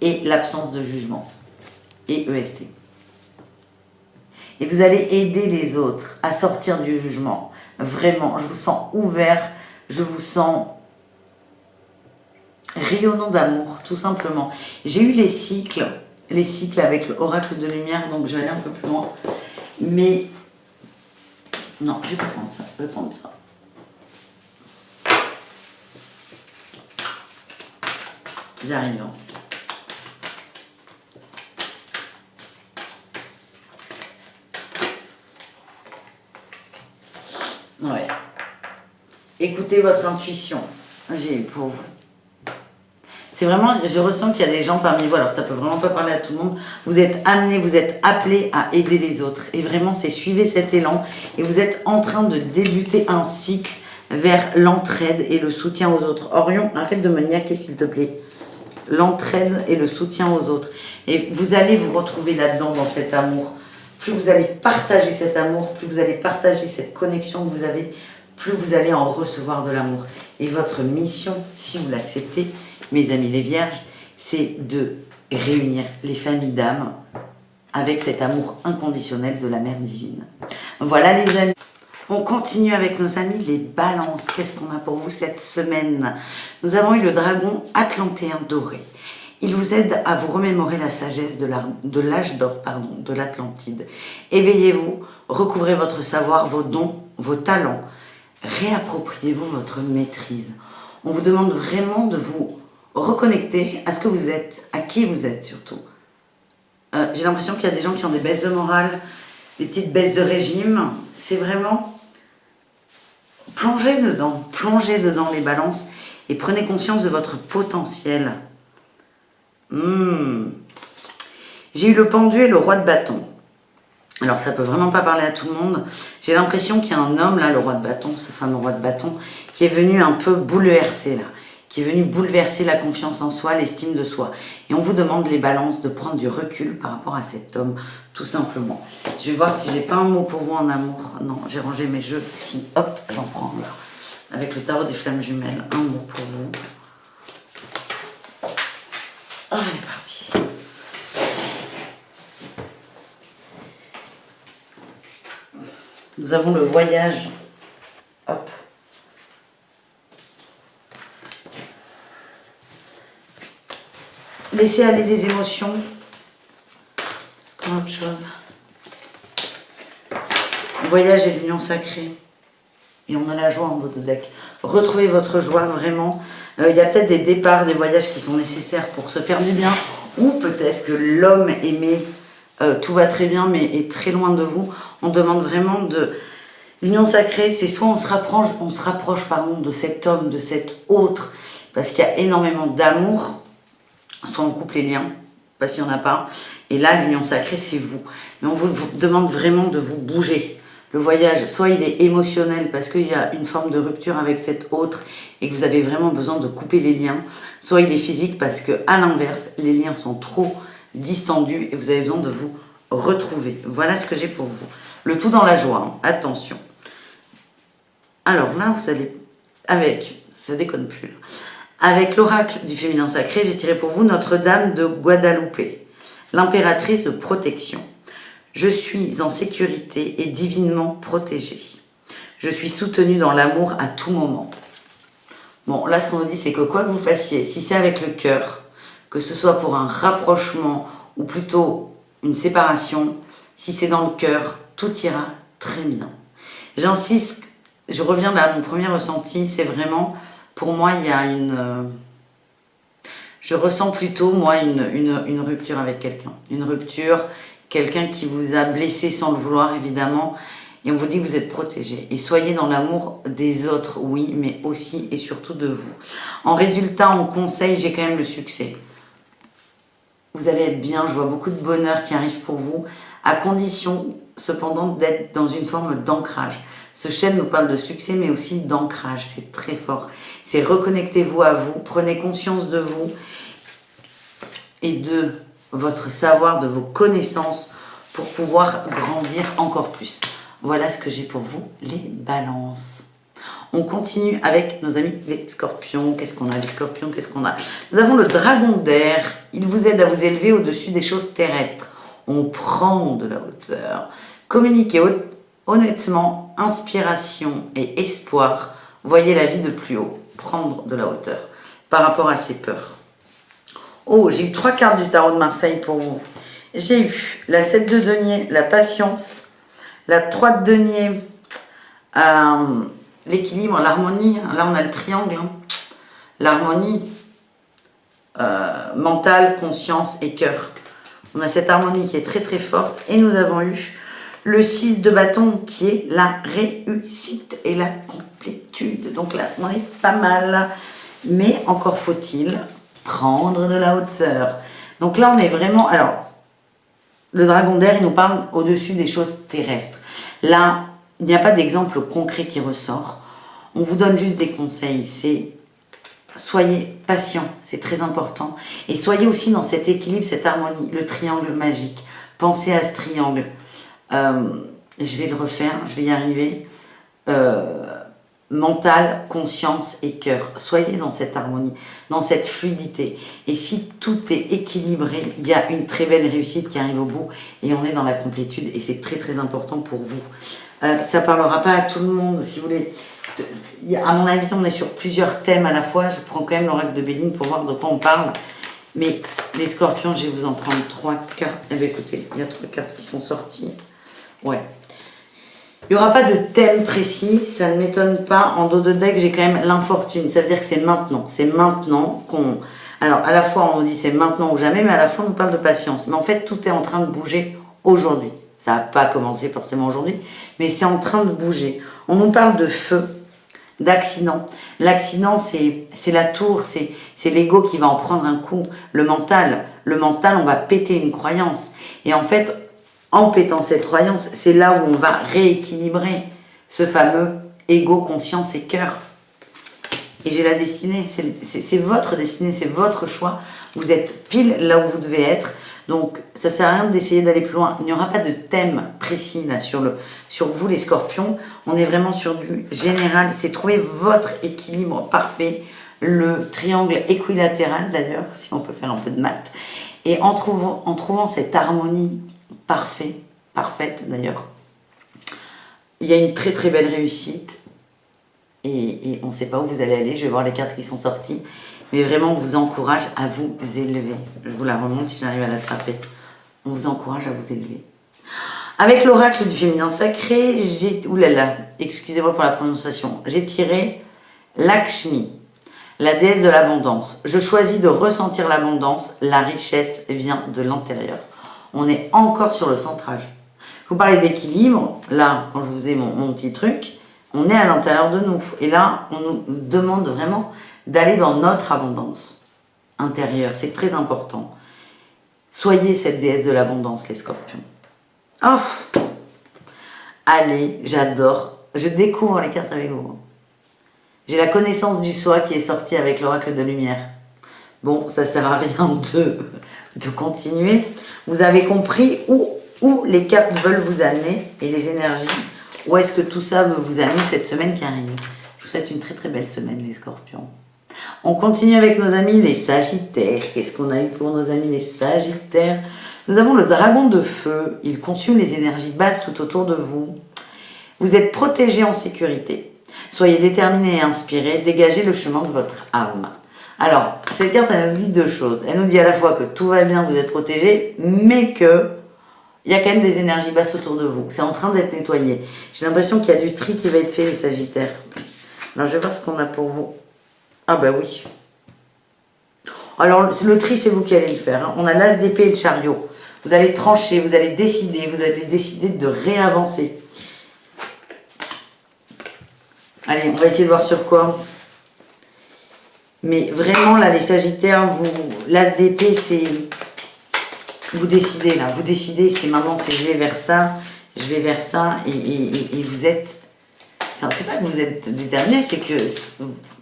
et l'absence de jugement. Et EST. Et vous allez aider les autres à sortir du jugement. Vraiment, je vous sens ouvert, je vous sens rayonnant d'amour, tout simplement. J'ai eu les cycles avec l'oracle de lumière, donc je vais aller un peu plus loin. Mais, non, je vais pas prendre ça, je vais prendre ça. J'arrive. Ouais. Écoutez votre intuition. J'ai eu pour vous. C'est vraiment, je ressens qu'il y a des gens parmi vous, alors ça peut vraiment pas parler à tout le monde, vous êtes amenés, vous êtes appelés à aider les autres. Et vraiment, c'est suivez cet élan et vous êtes en train de débuter un cycle vers l'entraide et le soutien aux autres. Orion, arrête de me niaquer s'il te plaît. L'entraide et le soutien aux autres. Et vous allez vous retrouver là-dedans, dans cet amour. Plus vous allez partager cet amour, plus vous allez partager cette connexion que vous avez, plus vous allez en recevoir de l'amour. Et votre mission, si vous l'acceptez, mes amis les vierges, c'est de réunir les familles d'âmes avec cet amour inconditionnel de la mère divine. Voilà les amis. On continue avec nos amis les balances. Qu'est-ce qu'on a pour vous cette semaine? Nous avons eu le dragon atlantéen doré. Il vous aide à vous remémorer la sagesse de l'âge d'or, de l'Atlantide. Éveillez-vous, recouvrez votre savoir, vos dons, vos talents. Réappropriez-vous votre maîtrise. On vous demande vraiment de vous reconnecter à ce que vous êtes, à qui vous êtes surtout. J'ai l'impression qu'il y a des gens qui ont des baisses de morale, des petites baisses de régime. C'est vraiment plongez dedans les balances et prenez conscience de votre potentiel. J'ai eu le pendu et le roi de bâton. Alors ça peut vraiment pas parler à tout le monde. J'ai l'impression qu'il y a un homme là, le roi de bâton, ce fameux roi de bâton, qui est venu un peu bouleverser là, qui est venu bouleverser la confiance en soi, l'estime de soi. Et on vous demande les balances de prendre du recul par rapport à cet homme, tout simplement. Je vais voir si j'ai pas un mot pour vous en amour. Non, j'ai rangé mes jeux. Si, hop, j'en prends là. Avec le tarot des flammes jumelles, un mot pour vous. Ah, elle est partie. Nous avons le voyage. Hop. Laissez aller les émotions. Est-ce qu'on a autre chose? Le voyage et l'union sacrée. Et on a la joie en dos de deck. Retrouvez votre joie, vraiment. Il y a peut-être des départs, des voyages qui sont nécessaires pour se faire du bien. Ou peut-être que l'homme aimé, tout va très bien, mais est très loin de vous. On demande vraiment de... L'union sacrée, c'est soit on se rapproche de cet homme, de cet autre, parce qu'il y a énormément d'amour, soit on coupe les liens, parce qu'il n'y en a pas. Et là, l'union sacrée, c'est vous. Mais on vous demande vraiment de vous bouger. Le voyage, soit il est émotionnel parce qu'il y a une forme de rupture avec cet autre et que vous avez vraiment besoin de couper les liens, soit il est physique parce que à l'inverse, les liens sont trop distendus et vous avez besoin de vous retrouver. Voilà ce que j'ai pour vous. Le tout dans la joie, hein. Attention. Alors là, vous allez avec, ça déconne plus, là. Avec l'oracle du féminin sacré, j'ai tiré pour vous Notre-Dame de Guadalupe, l'impératrice de protection. Je suis en sécurité et divinement protégée. Je suis soutenue dans l'amour à tout moment. Bon, là, ce qu'on nous dit, c'est que quoi que vous fassiez, si c'est avec le cœur, que ce soit pour un rapprochement ou plutôt une séparation, si c'est dans le cœur, tout ira très bien. J'insiste, je reviens à mon premier ressenti, c'est vraiment, pour moi, il y a je ressens plutôt, moi, une rupture avec quelqu'un. Une rupture, quelqu'un qui vous a blessé sans le vouloir, évidemment, et on vous dit que vous êtes protégé. Et soyez dans l'amour des autres, oui, mais aussi et surtout de vous. En résultat, en conseil, j'ai quand même le succès. Vous allez être bien, je vois beaucoup de bonheur qui arrive pour vous, à condition, cependant, d'être dans une forme d'ancrage. Ce chêne nous parle de succès, mais aussi d'ancrage, c'est très fort. C'est reconnectez-vous à vous, prenez conscience de vous et de votre savoir, de vos connaissances pour pouvoir grandir encore plus. Voilà ce que j'ai pour vous, les balances. On continue avec nos amis les scorpions. Qu'est-ce qu'on a les scorpions? Qu'est-ce qu'on a? Nous avons le dragon d'air. Il vous aide à vous élever au-dessus des choses terrestres. On prend de la hauteur. Communiquez honnêtement, inspiration et espoir. Voyez la vie de plus haut. Prendre de la hauteur par rapport à ses peurs. Oh, j'ai eu 3 cartes du tarot de Marseille pour vous. J'ai eu la 7 de denier, la patience, la 3 de denier, l'équilibre, l'harmonie. Là, on a le triangle. Hein. L'harmonie mentale, conscience et cœur. On a cette harmonie qui est très très forte. Et nous avons eu le 6 de bâton qui est la réussite et la complétude. Donc là, on est pas mal. Mais encore faut-il prendre de la hauteur. Donc là, on est vraiment... Alors, le dragon d'air, il nous parle au-dessus des choses terrestres. Là, il n'y a pas d'exemple concret qui ressort. On vous donne juste des conseils. C'est soyez patient, c'est très important. Et soyez aussi dans cet équilibre, cette harmonie, le triangle magique. Pensez à ce triangle. Je vais le refaire, je vais y arriver. Mental, conscience et cœur. Soyez dans cette harmonie, dans cette fluidité. Et si tout est équilibré, il y a une très belle réussite qui arrive au bout et on est dans la complétude et c'est très très important pour vous. Ça parlera pas à tout le monde, si vous voulez. À mon avis, on est sur plusieurs thèmes à la fois. Je prends quand même l'oracle de Béline pour voir de quoi on parle. Mais les scorpions, je vais vous en prendre 3 cartes. Eh bien écoutez, il y a 3 cartes qui sont sorties. Ouais. Il n'y aura pas de thème précis, ça ne m'étonne pas. En dos de deck, j'ai quand même l'infortune. Ça veut dire que c'est maintenant. C'est maintenant qu'on... Alors, à la fois, on dit c'est maintenant ou jamais, mais à la fois, on nous parle de patience. Mais en fait, tout est en train de bouger aujourd'hui. Ça n'a pas commencé forcément aujourd'hui, mais c'est en train de bouger. On nous parle de feu, d'accident. L'accident, c'est la tour, c'est l'ego qui va en prendre un coup. Le mental, on va péter une croyance. Et en fait, en pétant cette croyance, c'est là où on va rééquilibrer ce fameux ego, conscience et cœur. Et j'ai la destinée, c'est votre destinée, c'est votre choix. Vous êtes pile là où vous devez être. Donc, ça ne sert à rien d'essayer d'aller plus loin. Il n'y aura pas de thème précis là, sur vous, les scorpions. On est vraiment sur du général. C'est trouver votre équilibre parfait. Le triangle équilatéral, d'ailleurs, si on peut faire un peu de maths. Et en trouvant cette harmonie parfaite d'ailleurs, il y a une très très belle réussite. Et on ne sait pas où vous allez aller. Je vais voir les cartes qui sont sorties. Mais vraiment, on vous encourage à vous élever. Je vous la remonte si j'arrive à l'attraper. On vous encourage à vous élever. Avec l'oracle du féminin sacré, oulala, excusez-moi pour la prononciation. J'ai tiré Lakshmi, la déesse de l'abondance. Je choisis de ressentir l'abondance. La richesse vient de l'intérieur. On est encore sur le centrage. Je vous parlais d'équilibre. Là, quand je vous ai mon petit truc, on est à l'intérieur de nous. Et là, on nous demande vraiment d'aller dans notre abondance intérieure. C'est très important. Soyez cette déesse de l'abondance, les scorpions. Oh, allez, j'adore. Je découvre les cartes avec vous. J'ai la connaissance du soi qui est sortie avec l'oracle de lumière. Bon, ça sert à rien de continuer. Vous avez compris où les cartes veulent vous amener et les énergies. Où est-ce que tout ça veut vous amener cette semaine qui arrive. Je vous souhaite une très très belle semaine, les scorpions. On continue avec nos amis les sagittaires. Qu'est-ce qu'on a eu pour nos amis les sagittaires? Nous avons le dragon de feu. Il consume les énergies basses tout autour de vous. Vous êtes protégés en sécurité. Soyez déterminés et inspirés. Dégagez le chemin de votre âme. Alors, cette carte, elle nous dit deux choses. Elle nous dit à la fois que tout va bien, vous êtes protégés, mais que il y a quand même des énergies basses autour de vous. C'est en train d'être nettoyé. J'ai l'impression qu'il y a du tri qui va être fait, les sagittaires. Alors, je vais voir ce qu'on a pour vous. Ah bah oui. Alors, le tri, c'est vous qui allez le faire. Hein. On a l'as d'épée et le chariot. Vous allez trancher, vous allez décider de réavancer. Allez, on va essayer de voir sur quoi. Mais vraiment, là, les sagittaires, l'as d'épée, c'est... Vous décidez, là. Vous décidez, c'est maintenant, c'est je vais vers ça, et vous êtes... Enfin, c'est pas que vous êtes déterminé, c'est que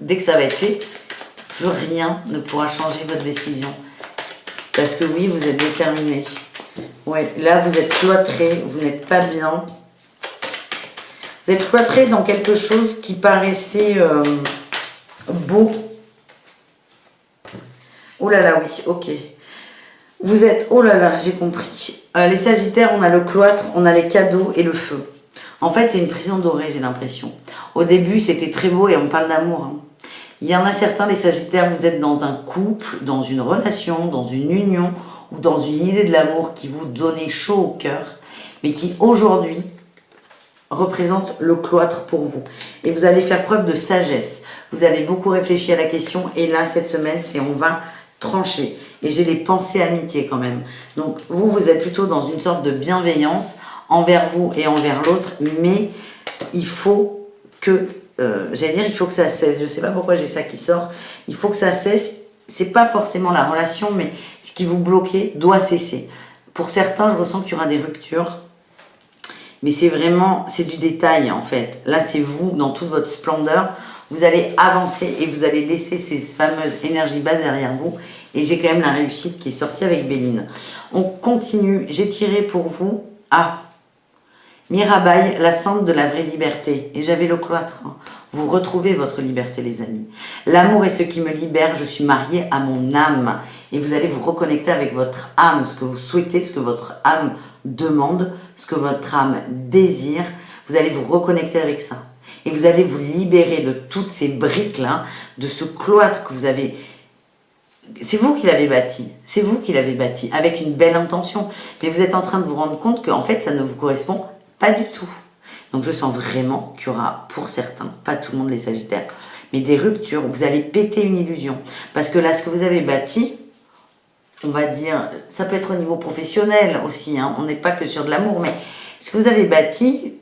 dès que ça va être fait, plus rien ne pourra changer votre décision. Parce que oui, vous êtes déterminé. Ouais, là, vous êtes cloîtré, vous n'êtes pas bien. Vous êtes cloîtré dans quelque chose qui paraissait beau. Oh là là, oui, ok. Vous êtes... Oh là là, j'ai compris. Les sagittaires, on a le cloître, on a les cadeaux et le feu. En fait, c'est une prison dorée, j'ai l'impression. Au début, c'était très beau et on parle d'amour. Hein. Il y en a certains, les sagittaires, vous êtes dans un couple, dans une relation, dans une union ou dans une idée de l'amour qui vous donnait chaud au cœur, mais qui aujourd'hui représente le cloître pour vous. Et vous allez faire preuve de sagesse. Vous avez beaucoup réfléchi à la question et là, cette semaine, c'est on va trancher. Et j'ai les pensées amitié quand même. Donc, vous êtes plutôt dans une sorte de bienveillance envers vous et envers l'autre, mais il faut que, il faut que ça cesse. Je ne sais pas pourquoi j'ai ça qui sort. Il faut que ça cesse. C'est pas forcément la relation, mais ce qui vous bloquait doit cesser. Pour certains, je ressens qu'il y aura des ruptures, mais c'est vraiment, c'est du détail en fait. Là, c'est vous dans toute votre splendeur. Vous allez avancer et vous allez laisser ces fameuses énergies basses derrière vous. Et j'ai quand même la réussite qui est sortie avec Béline. On continue. J'ai tiré pour vous Mirabai, la sainte de la vraie liberté. Et j'avais le cloître. Hein. Vous retrouvez votre liberté, les amis. L'amour est ce qui me libère. Je suis mariée à mon âme. Et vous allez vous reconnecter avec votre âme, ce que vous souhaitez, ce que votre âme demande, ce que votre âme désire. Vous allez vous reconnecter avec ça. Et vous allez vous libérer de toutes ces briques-là, de ce cloître que vous avez... C'est vous qui l'avez bâti. C'est vous qui l'avez bâti avec une belle intention. Mais vous êtes en train de vous rendre compte qu'en fait, ça ne vous correspond pas du tout. Donc, je sens vraiment qu'il y aura, pour certains, pas tout le monde les sagittaires, mais des ruptures. Vous allez péter une illusion. Parce que là, ce que vous avez bâti, on va dire, ça peut être au niveau professionnel aussi. Hein, on n'est pas que sur de l'amour, mais ce que vous avez bâti...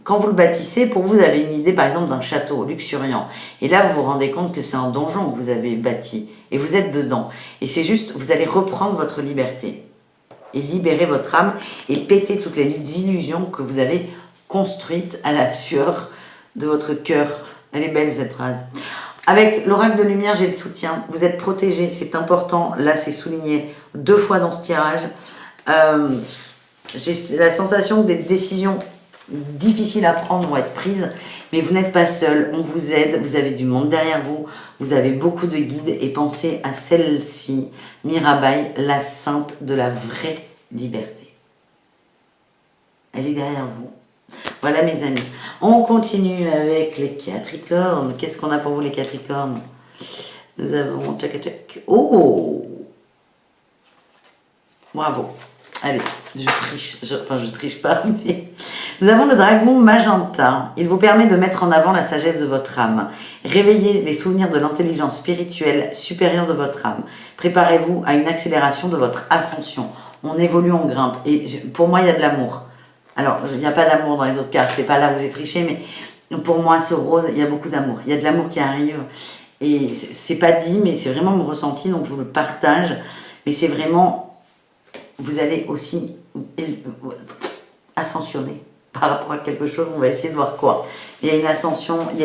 Quand vous le bâtissez, pour vous avez une idée par exemple d'un château luxuriant. Et là, vous vous rendez compte que c'est un donjon que vous avez bâti. Et vous êtes dedans. Et c'est juste, vous allez reprendre votre liberté. Et libérer votre âme. Et péter toutes les illusions que vous avez construites à la sueur de votre cœur. Elle est belle cette phrase. Avec l'oracle de lumière, j'ai le soutien. Vous êtes protégé, c'est important. Là, c'est souligné 2 fois dans ce tirage. J'ai la sensation que des décisions difficiles à prendre vont être prises, mais vous n'êtes pas seul. On vous aide, vous avez du monde derrière vous, vous avez beaucoup de guides et pensez à celle-ci, Mirabai, la sainte de la vraie liberté. Elle est derrière vous. Voilà mes amis. On continue avec les Capricornes. Qu'est-ce qu'on a pour vous les Capricornes? Nous avons... Tchac, tchac. Oh! Bravo. Allez, je triche. Enfin, je triche pas, mais... Nous avons le dragon magenta. Il vous permet de mettre en avant la sagesse de votre âme. Réveillez les souvenirs de l'intelligence spirituelle supérieure de votre âme. Préparez-vous à une accélération de votre ascension. On évolue, on grimpe. Et pour moi, il y a de l'amour. Alors, il n'y a pas d'amour dans les autres cartes. C'est pas là où j'ai triché, mais pour moi, ce rose, il y a beaucoup d'amour. Il y a de l'amour qui arrive. Et c'est pas dit, mais c'est vraiment mon ressenti. Donc, je vous le partage. Mais c'est vraiment... Vous allez aussi ascensionner par rapport à quelque chose, on va essayer de voir quoi. Il y a une ascension, il y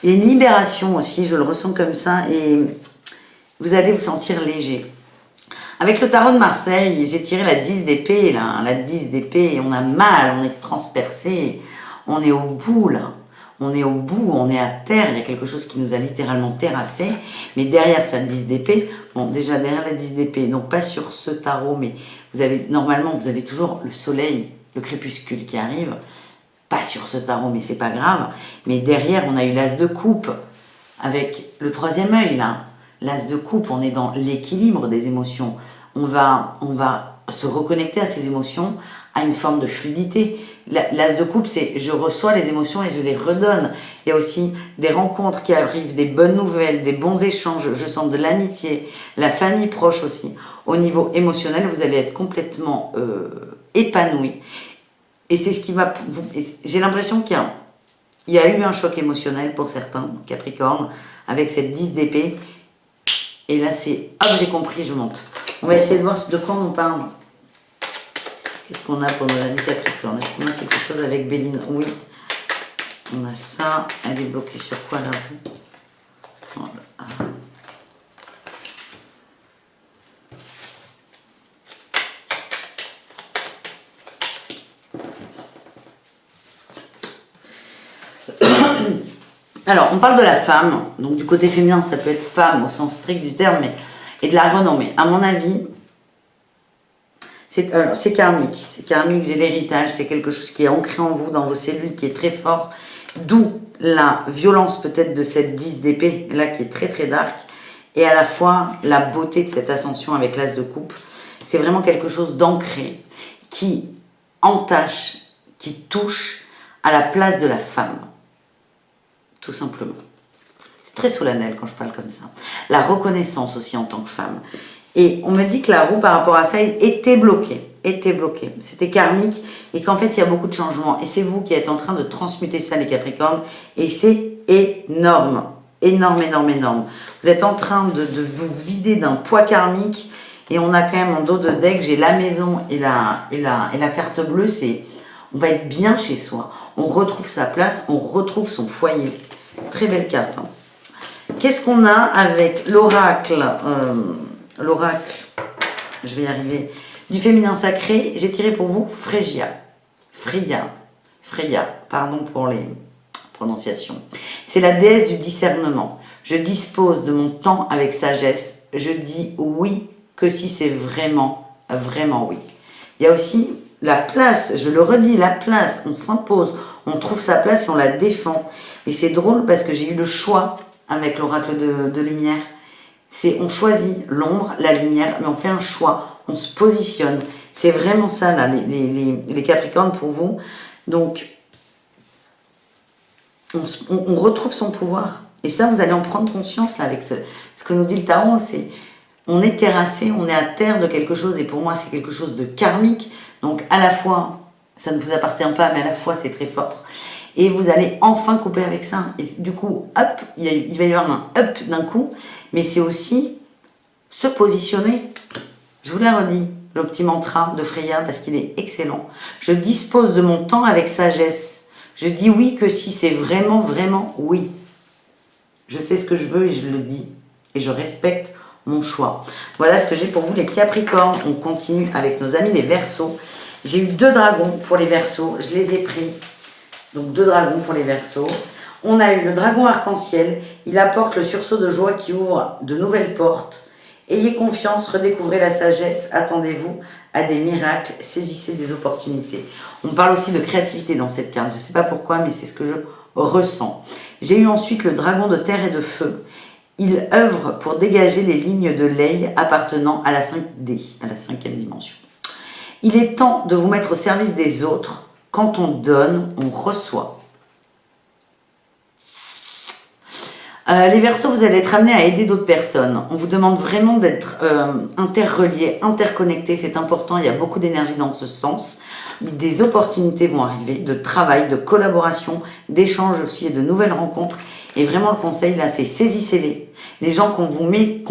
a une libération aussi, je le ressens comme ça, et vous allez vous sentir léger. Avec le tarot de Marseille, j'ai tiré la 10 d'épée, là, la 10 d'épée, on a mal, on est transpercé, on est au bout, là. On est au bout, on est à terre, il y a quelque chose qui nous a littéralement terrassé, mais derrière sa 10 d'épée, bon déjà derrière la 10 d'épée, donc pas sur ce tarot, mais normalement vous avez toujours le soleil, le crépuscule qui arrive, pas sur ce tarot, mais c'est pas grave, mais derrière on a eu l'as de coupe, avec le 3e œil là, l'as de coupe, on est dans l'équilibre des émotions, on va se reconnecter à ces émotions, à une forme de fluidité. L'as de coupe, c'est je reçois les émotions et je les redonne. Il y a aussi des rencontres qui arrivent, des bonnes nouvelles, des bons échanges. Je sens de l'amitié, la famille proche aussi. Au niveau émotionnel, vous allez être complètement épanoui. Et c'est ce qui va... J'ai l'impression qu'il y a eu un choc émotionnel pour certains Capricornes avec cette 10 d'épée. Et là, c'est... Hop, j'ai compris, je monte. On va essayer de voir de quoi on parle. Qu'est-ce qu'on a pour nos amis Capricorne? Est-ce qu'on a quelque chose avec Béline? Oui. On a ça. Elle est bloquée sur quoi là? Voilà. Alors, on parle de la femme. Donc, du côté féminin, ça peut être femme au sens strict du terme, et de la renommée. À mon avis... C'est karmique, j'ai l'héritage, c'est quelque chose qui est ancré en vous, dans vos cellules, qui est très fort, d'où la violence peut-être de cette 10 d'épée, là qui est très très dark, et à la fois la beauté de cette ascension avec l'as de coupe. C'est vraiment quelque chose d'ancré, qui entache, qui touche à la place de la femme, tout simplement. C'est très solennel quand je parle comme ça. La reconnaissance aussi en tant que femme. Et on me dit que la roue, par rapport à ça, était bloquée. C'était karmique et qu'en fait, il y a beaucoup de changements. Et c'est vous qui êtes en train de transmuter ça, les Capricornes. Et c'est énorme. Énorme. Vous êtes en train de vous vider d'un poids karmique. Et on a quand même en dos de deck, j'ai la maison et la carte bleue. C'est on va être bien chez soi. On retrouve sa place, on retrouve son foyer. Très belle carte. Hein. Qu'est-ce qu'on a avec l'oracle L'oracle, je vais y arriver, du féminin sacré, j'ai tiré pour vous Freya, pardon pour les prononciations. C'est la déesse du discernement. Je dispose de mon temps avec sagesse. Je dis oui que si c'est vraiment, vraiment oui. Il y a aussi la place, je le redis, la place, on s'impose, on trouve sa place et on la défend. Et c'est drôle parce que j'ai eu le choix avec l'oracle de lumière. On choisit l'ombre, la lumière, mais on fait un choix, on se positionne. C'est vraiment ça, là, les Capricornes pour vous. Donc, on retrouve son pouvoir. Et ça, vous allez en prendre conscience, là, avec ce que nous dit le tarot. On est terrassé, on est à terre de quelque chose, et pour moi, c'est quelque chose de karmique. Donc, à la fois, ça ne vous appartient pas, mais à la fois, c'est très fort. Et vous allez enfin couper avec ça. Et du coup, hop, il va y avoir un up d'un coup, mais c'est aussi se positionner. Je vous l'ai redit, le petit mantra de Freya, parce qu'il est excellent. Je dispose de mon temps avec sagesse. Je dis oui que si c'est vraiment, vraiment oui. Je sais ce que je veux et je le dis. Et je respecte mon choix. Voilà ce que j'ai pour vous les Capricornes. On continue avec nos amis les Verseaux. J'ai eu 2 dragons pour les Verseaux. Je les ai pris. Donc 2 dragons pour les Verseaux. On a eu le dragon arc-en-ciel. Il apporte le sursaut de joie qui ouvre de nouvelles portes. Ayez confiance, redécouvrez la sagesse, attendez-vous à des miracles, saisissez des opportunités. On parle aussi de créativité dans cette carte, je ne sais pas pourquoi, mais c'est ce que je ressens. J'ai eu ensuite le dragon de terre et de feu. Il œuvre pour dégager les lignes de ley appartenant à la 5D, à la 5e dimension. Il est temps de vous mettre au service des autres. Quand on donne, on reçoit. Les Verseaux, vous allez être amenés à aider d'autres personnes. On vous demande vraiment d'être interreliés, interconnectés. C'est important, il y a beaucoup d'énergie dans ce sens. Des opportunités vont arriver, de travail, de collaboration, d'échanges aussi et de nouvelles rencontres. Et vraiment, le conseil là, c'est saisissez-les. Les gens qu'on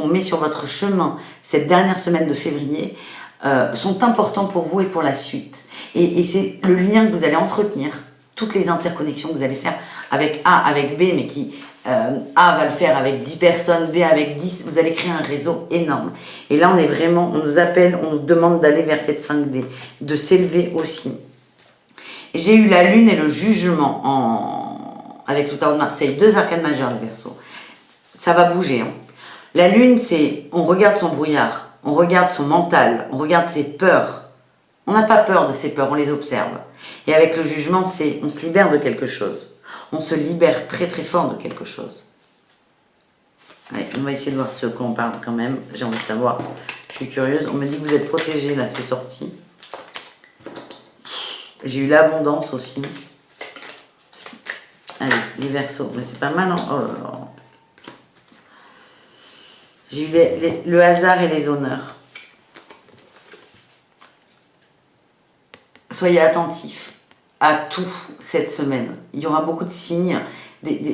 met sur votre chemin cette dernière semaine de février sont importants pour vous et pour la suite. Et c'est le lien que vous allez entretenir, toutes les interconnexions que vous allez faire avec A, avec B, mais qui... A va le faire avec 10 personnes, B avec 10, vous allez créer un réseau énorme. Et là, on nous appelle, on nous demande d'aller vers cette 5D, de s'élever aussi. J'ai eu la lune et le jugement avec le tarot de Marseille, 2 arcanes majeures, les Verseaux. Ça va bouger. Hein. La lune, c'est, on regarde son brouillard, on regarde son mental, on regarde ses peurs. On n'a pas peur de ses peurs, on les observe. Et avec le jugement, c'est, on se libère de quelque chose. On se libère très très fort de quelque chose. Allez, on va essayer de voir ce qu'on parle quand même. J'ai envie de savoir. Je suis curieuse. On me dit que vous êtes protégés, là, c'est sorti. J'ai eu l'abondance aussi. Allez, les Verseaux. Mais c'est pas mal, hein. Oh là là. J'ai eu le hasard et les honneurs. Soyez attentifs à tout cette semaine. Il y aura beaucoup de signes.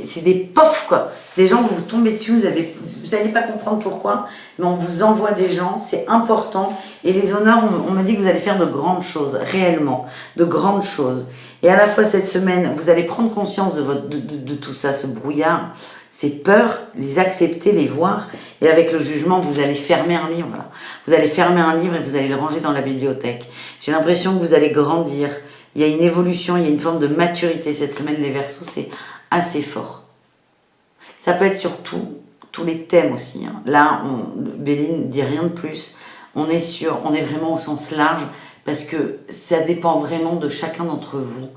C'est des pofs, quoi. Des gens, vous tombez dessus, vous n'allez pas comprendre pourquoi, mais on vous envoie des gens, c'est important. Et les honneurs, on me dit que vous allez faire de grandes choses, réellement, de grandes choses. Et à la fois cette semaine, vous allez prendre conscience de tout ça, ce brouillard, ces peurs, les accepter, les voir. Et avec le jugement, vous allez fermer un livre. Voilà. Vous allez fermer un livre et vous allez le ranger dans la bibliothèque. J'ai l'impression que vous allez grandir. Il y a une évolution, il y a une forme de maturité cette semaine, les Verseaux, c'est assez fort. Ça peut être sur tous les thèmes aussi. Hein. Là, Béline ne dit rien de plus. On est vraiment au sens large parce que ça dépend vraiment de chacun d'entre vous.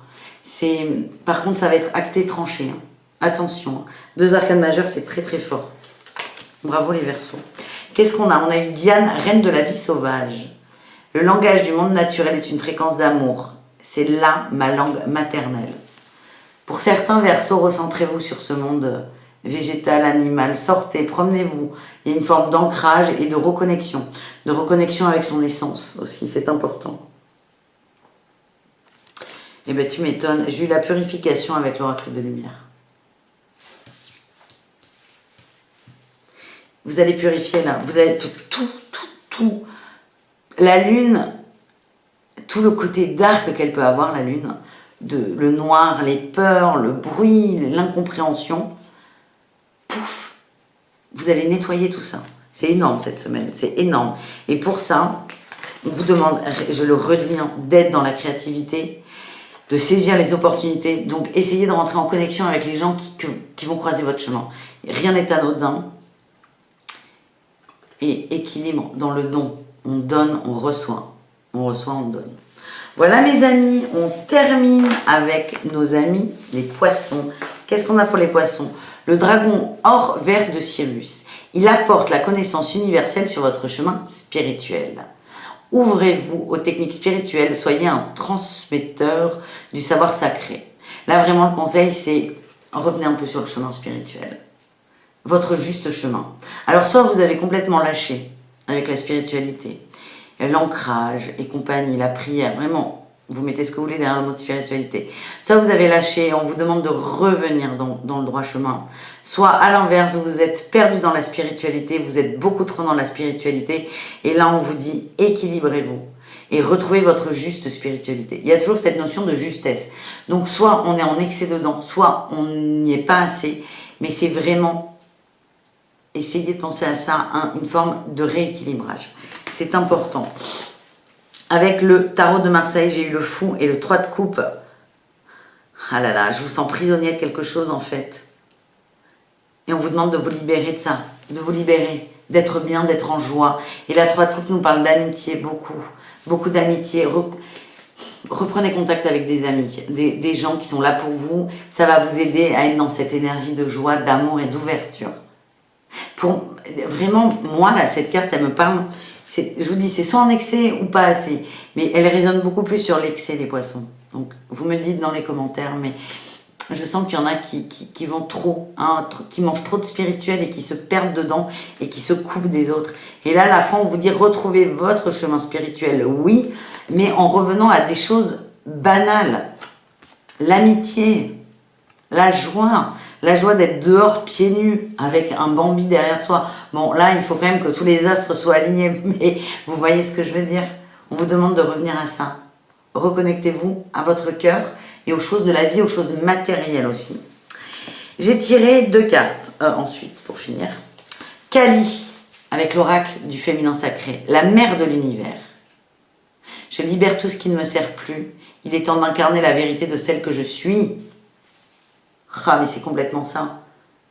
Par contre, ça va être acté, tranché. Hein. Attention, 2 arcanes majeures, c'est très très fort. Bravo les Verseaux. Qu'est-ce qu'on a? On a eu Diane, reine de la vie sauvage. Le langage du monde naturel est une fréquence d'amour. C'est là ma langue maternelle. Pour certains Verseaux, recentrez-vous sur ce monde végétal, animal. Sortez, promenez-vous. Il y a une forme d'ancrage et de reconnexion. De reconnexion avec son essence aussi, c'est important. Eh bien, tu m'étonnes. J'ai eu la purification avec l'oracle de lumière. Vous allez purifier là. Vous allez tout. La lune... Tout le côté dark qu'elle peut avoir, la lune, le noir, les peurs, le bruit, l'incompréhension, pouf, vous allez nettoyer tout ça. C'est énorme cette semaine, c'est énorme. Et pour ça, on vous demande, je le redis, d'être dans la créativité, de saisir les opportunités. Donc, essayez de rentrer en connexion avec les gens qui vont croiser votre chemin. Rien n'est anodin. Et équilibre dans le don. On donne, on reçoit. On reçoit, on donne. Voilà mes amis, on termine avec nos amis les poissons. Qu'est-ce qu'on a pour les poissons? Le dragon or vert de Cyrus. Il apporte la connaissance universelle sur votre chemin spirituel. Ouvrez-vous aux techniques spirituelles, soyez un transmetteur du savoir sacré. Là vraiment le conseil c'est revenez un peu sur le chemin spirituel. Votre juste chemin. Alors soit vous avez complètement lâché avec la spiritualité, l'ancrage et compagnie, la prière, vraiment, vous mettez ce que vous voulez derrière le mot de spiritualité. Soit vous avez lâché, on vous demande de revenir dans le droit chemin. Soit à l'inverse, vous êtes perdu dans la spiritualité, vous êtes beaucoup trop dans la spiritualité, et là on vous dit équilibrez-vous et retrouvez votre juste spiritualité. Il y a toujours cette notion de justesse. Donc soit on est en excès dedans, soit on n'y est pas assez, mais c'est vraiment essayez de penser à ça, une forme de rééquilibrage. C'est important. Avec le tarot de Marseille, j'ai eu le fou et le 3 de coupe. Ah là là, je vous sens prisonnier de quelque chose en fait. Et on vous demande de vous libérer de ça, de vous libérer, d'être bien, d'être en joie. Et la 3 de coupe nous parle d'amitié, beaucoup d'amitié. Reprenez contact avec des amis, des gens qui sont là pour vous. Ça va vous aider à être dans cette énergie de joie, d'amour et d'ouverture. Vraiment, moi, là, cette carte, elle me parle. Je vous dis, c'est soit en excès ou pas assez. Mais elle résonne beaucoup plus sur l'excès, les poissons. Donc, vous me dites dans les commentaires, mais je sens qu'il y en a qui vont trop, hein, qui mangent trop de spirituel et qui se perdent dedans et qui se coupent des autres. Et là, à la fin, on vous dit, retrouvez votre chemin spirituel, oui, mais en revenant à des choses banales. L'amitié, la joie d'être dehors pieds nus avec un Bambi derrière soi. Bon, là, il faut quand même que tous les astres soient alignés, mais vous voyez ce que je veux dire? On vous demande de revenir à ça. Reconnectez-vous à votre cœur et aux choses de la vie, aux choses matérielles aussi. J'ai tiré 2 cartes ensuite, pour finir. Kali, avec l'oracle du féminin sacré, la mère de l'univers. Je libère tout ce qui ne me sert plus. Il est temps d'incarner la vérité de celle que je suis. Ah, mais c'est complètement ça.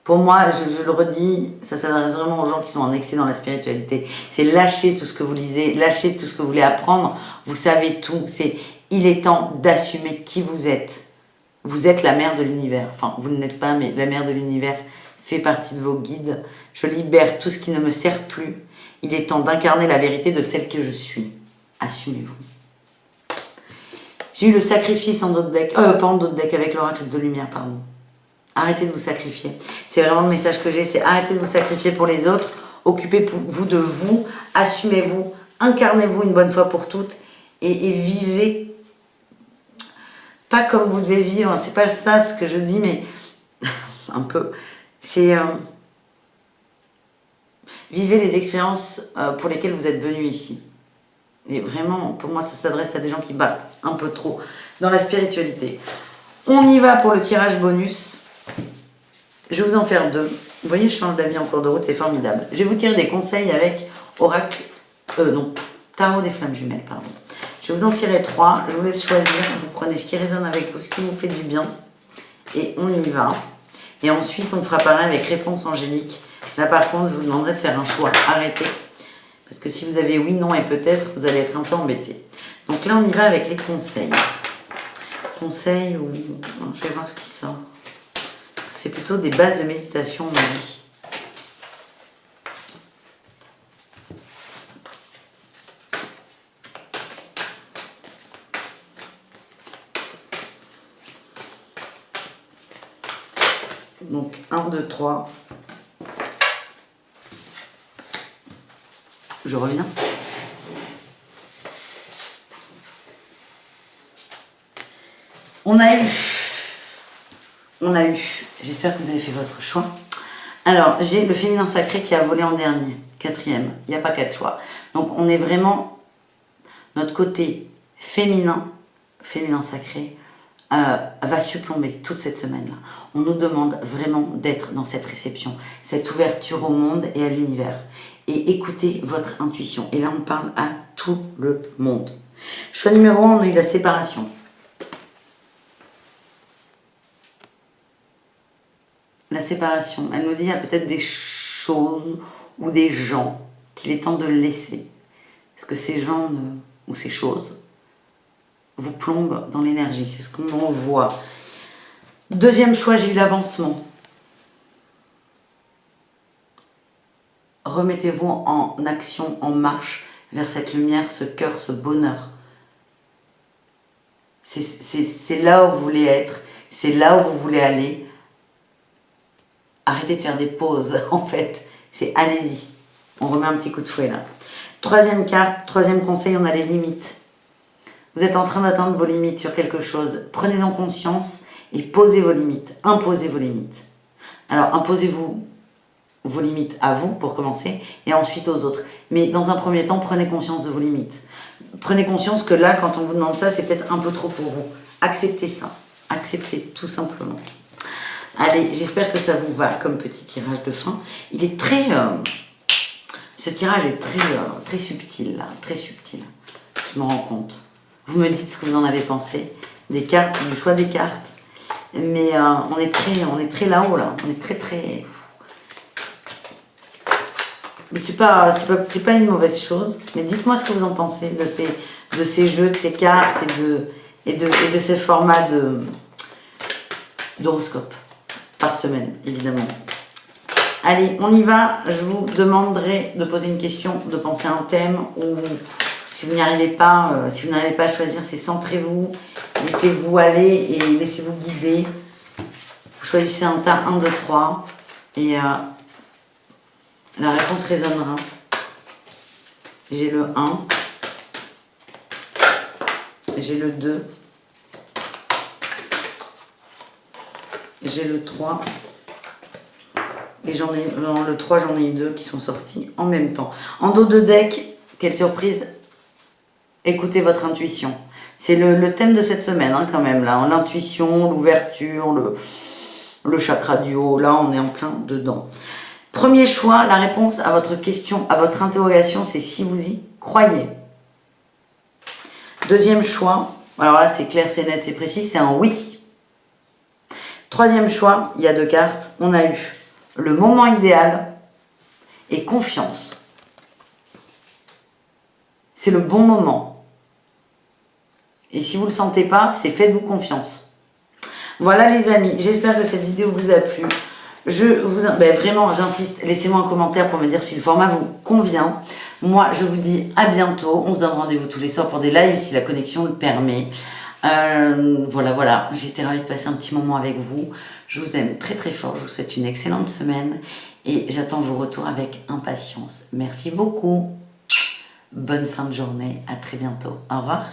Pour moi, je le redis, ça s'adresse vraiment aux gens qui sont en excès dans la spiritualité. C'est lâcher tout ce que vous lisez, lâcher tout ce que vous voulez apprendre. Vous savez tout. Il est temps d'assumer qui vous êtes. Vous êtes la mère de l'univers. Enfin, vous ne l'êtes pas, mais la mère de l'univers fait partie de vos guides. Je libère tout ce qui ne me sert plus. Il est temps d'incarner la vérité de celle que je suis. Assumez-vous. J'ai eu le sacrifice en d'autres decks, pas en d'autres decks, avec l'oracle de lumière, pardon. Arrêtez de vous sacrifier. C'est vraiment le message que j'ai, c'est arrêtez de vous sacrifier pour les autres, occupez-vous de vous, assumez-vous, incarnez-vous une bonne fois pour toutes et vivez pas comme vous devez vivre. C'est pas ça ce que je dis, mais un peu. C'est vivez les expériences pour lesquelles vous êtes venus ici. Et vraiment, pour moi, ça s'adresse à des gens qui battent un peu trop dans la spiritualité. On y va pour le tirage bonus. Je vais vous en faire 2. Vous voyez, je change d'avis en cours de route, c'est formidable. Je vais vous tirer des conseils avec oracle, tarot des flammes jumelles, pardon. Je vais vous en tirer 3. Je vous laisse choisir. Vous prenez ce qui résonne avec vous, ce qui vous fait du bien. Et on y va. Et ensuite, on fera pareil avec réponse angélique. Là, par contre, je vous demanderai de faire un choix. Arrêtez. Parce que si vous avez oui, non et peut-être, vous allez être un peu embêté. Donc là, on y va avec les conseils. Conseils ou... Non, je vais voir ce qui sort. C'est plutôt des bases de méditation, on m'a dit. Donc, 1, 2, 3. Je reviens. On a eu, j'espère que vous avez fait votre choix. Alors, j'ai le féminin sacré qui a volé en dernier, 4e. Il n'y a pas 4 choix. Donc, on est vraiment, notre côté féminin sacré, va surplomber toute cette semaine-là. On nous demande vraiment d'être dans cette réception, cette ouverture au monde et à l'univers. Et écoutez votre intuition. Et là, on parle à tout le monde. Choix numéro 1, on a eu la séparation. La séparation, elle nous dit qu'il y a peut-être des choses ou des gens qu'il est temps de laisser. Parce que ces gens ou ces choses vous plombent dans l'énergie. C'est ce qu'on en voit. Deuxième choix, j'ai eu l'avancement. Remettez-vous en action, en marche vers cette lumière, ce cœur, ce bonheur. C'est là où vous voulez être, c'est là où vous voulez aller. Arrêtez de faire des pauses, en fait. C'est allez-y. On remet un petit coup de fouet, là. Troisième carte, troisième conseil, on a les limites. Vous êtes en train d'atteindre vos limites sur quelque chose. Prenez-en conscience et posez vos limites. Imposez vos limites. Alors, imposez-vous vos limites à vous, pour commencer, et ensuite aux autres. Mais dans un premier temps, prenez conscience de vos limites. Prenez conscience que là, quand on vous demande ça, c'est peut-être un peu trop pour vous. Acceptez ça. Acceptez, tout simplement. Allez, j'espère que ça vous va comme petit tirage de fin. Il est très... ce tirage est très subtil, là, très subtil. Je me rends compte. Vous me dites ce que vous en avez pensé. Des cartes, du choix des cartes. Mais on est très là-haut, là. On est très... Mais c'est pas une mauvaise chose. Mais dites-moi ce que vous en pensez de ces jeux, de ces cartes et de ces formats d'horoscope par semaine, évidemment. Allez, on y va. Je vous demanderai de poser une question, de penser à un thème, ou si vous n'y arrivez pas, si vous n'arrivez pas à choisir, c'est centrez-vous, laissez-vous aller et laissez-vous guider. Vous choisissez un tas 1, 2, 3 et la réponse résonnera. J'ai le 1, j'ai le 2, j'ai le 3. Et dans le 3, j'en ai eu 2 qui sont sortis en même temps. En dos de deck, quelle surprise, écoutez votre intuition. C'est le thème de cette semaine, hein, quand même, là. L'intuition, l'ouverture, le chakra du haut. Là, on est en plein dedans. Premier choix, la réponse à votre question, à votre interrogation, c'est si vous y croyez. Deuxième choix, alors là, c'est clair, c'est net, c'est précis, c'est un oui. Troisième choix, il y a 2 cartes. On a eu le moment idéal et confiance. C'est le bon moment. Et si vous ne le sentez pas, c'est faites-vous confiance. Voilà les amis, j'espère que cette vidéo vous a plu. Vraiment, j'insiste, laissez-moi un commentaire pour me dire si le format vous convient. Moi, je vous dis à bientôt. On se donne rendez-vous tous les soirs pour des lives si la connexion le permet. Voilà. J'ai été ravie de passer un petit moment avec vous. Je vous aime très très fort. Je vous souhaite une excellente semaine et j'attends vos retours avec impatience. Merci beaucoup. Bonne fin de journée. À très bientôt. Au revoir.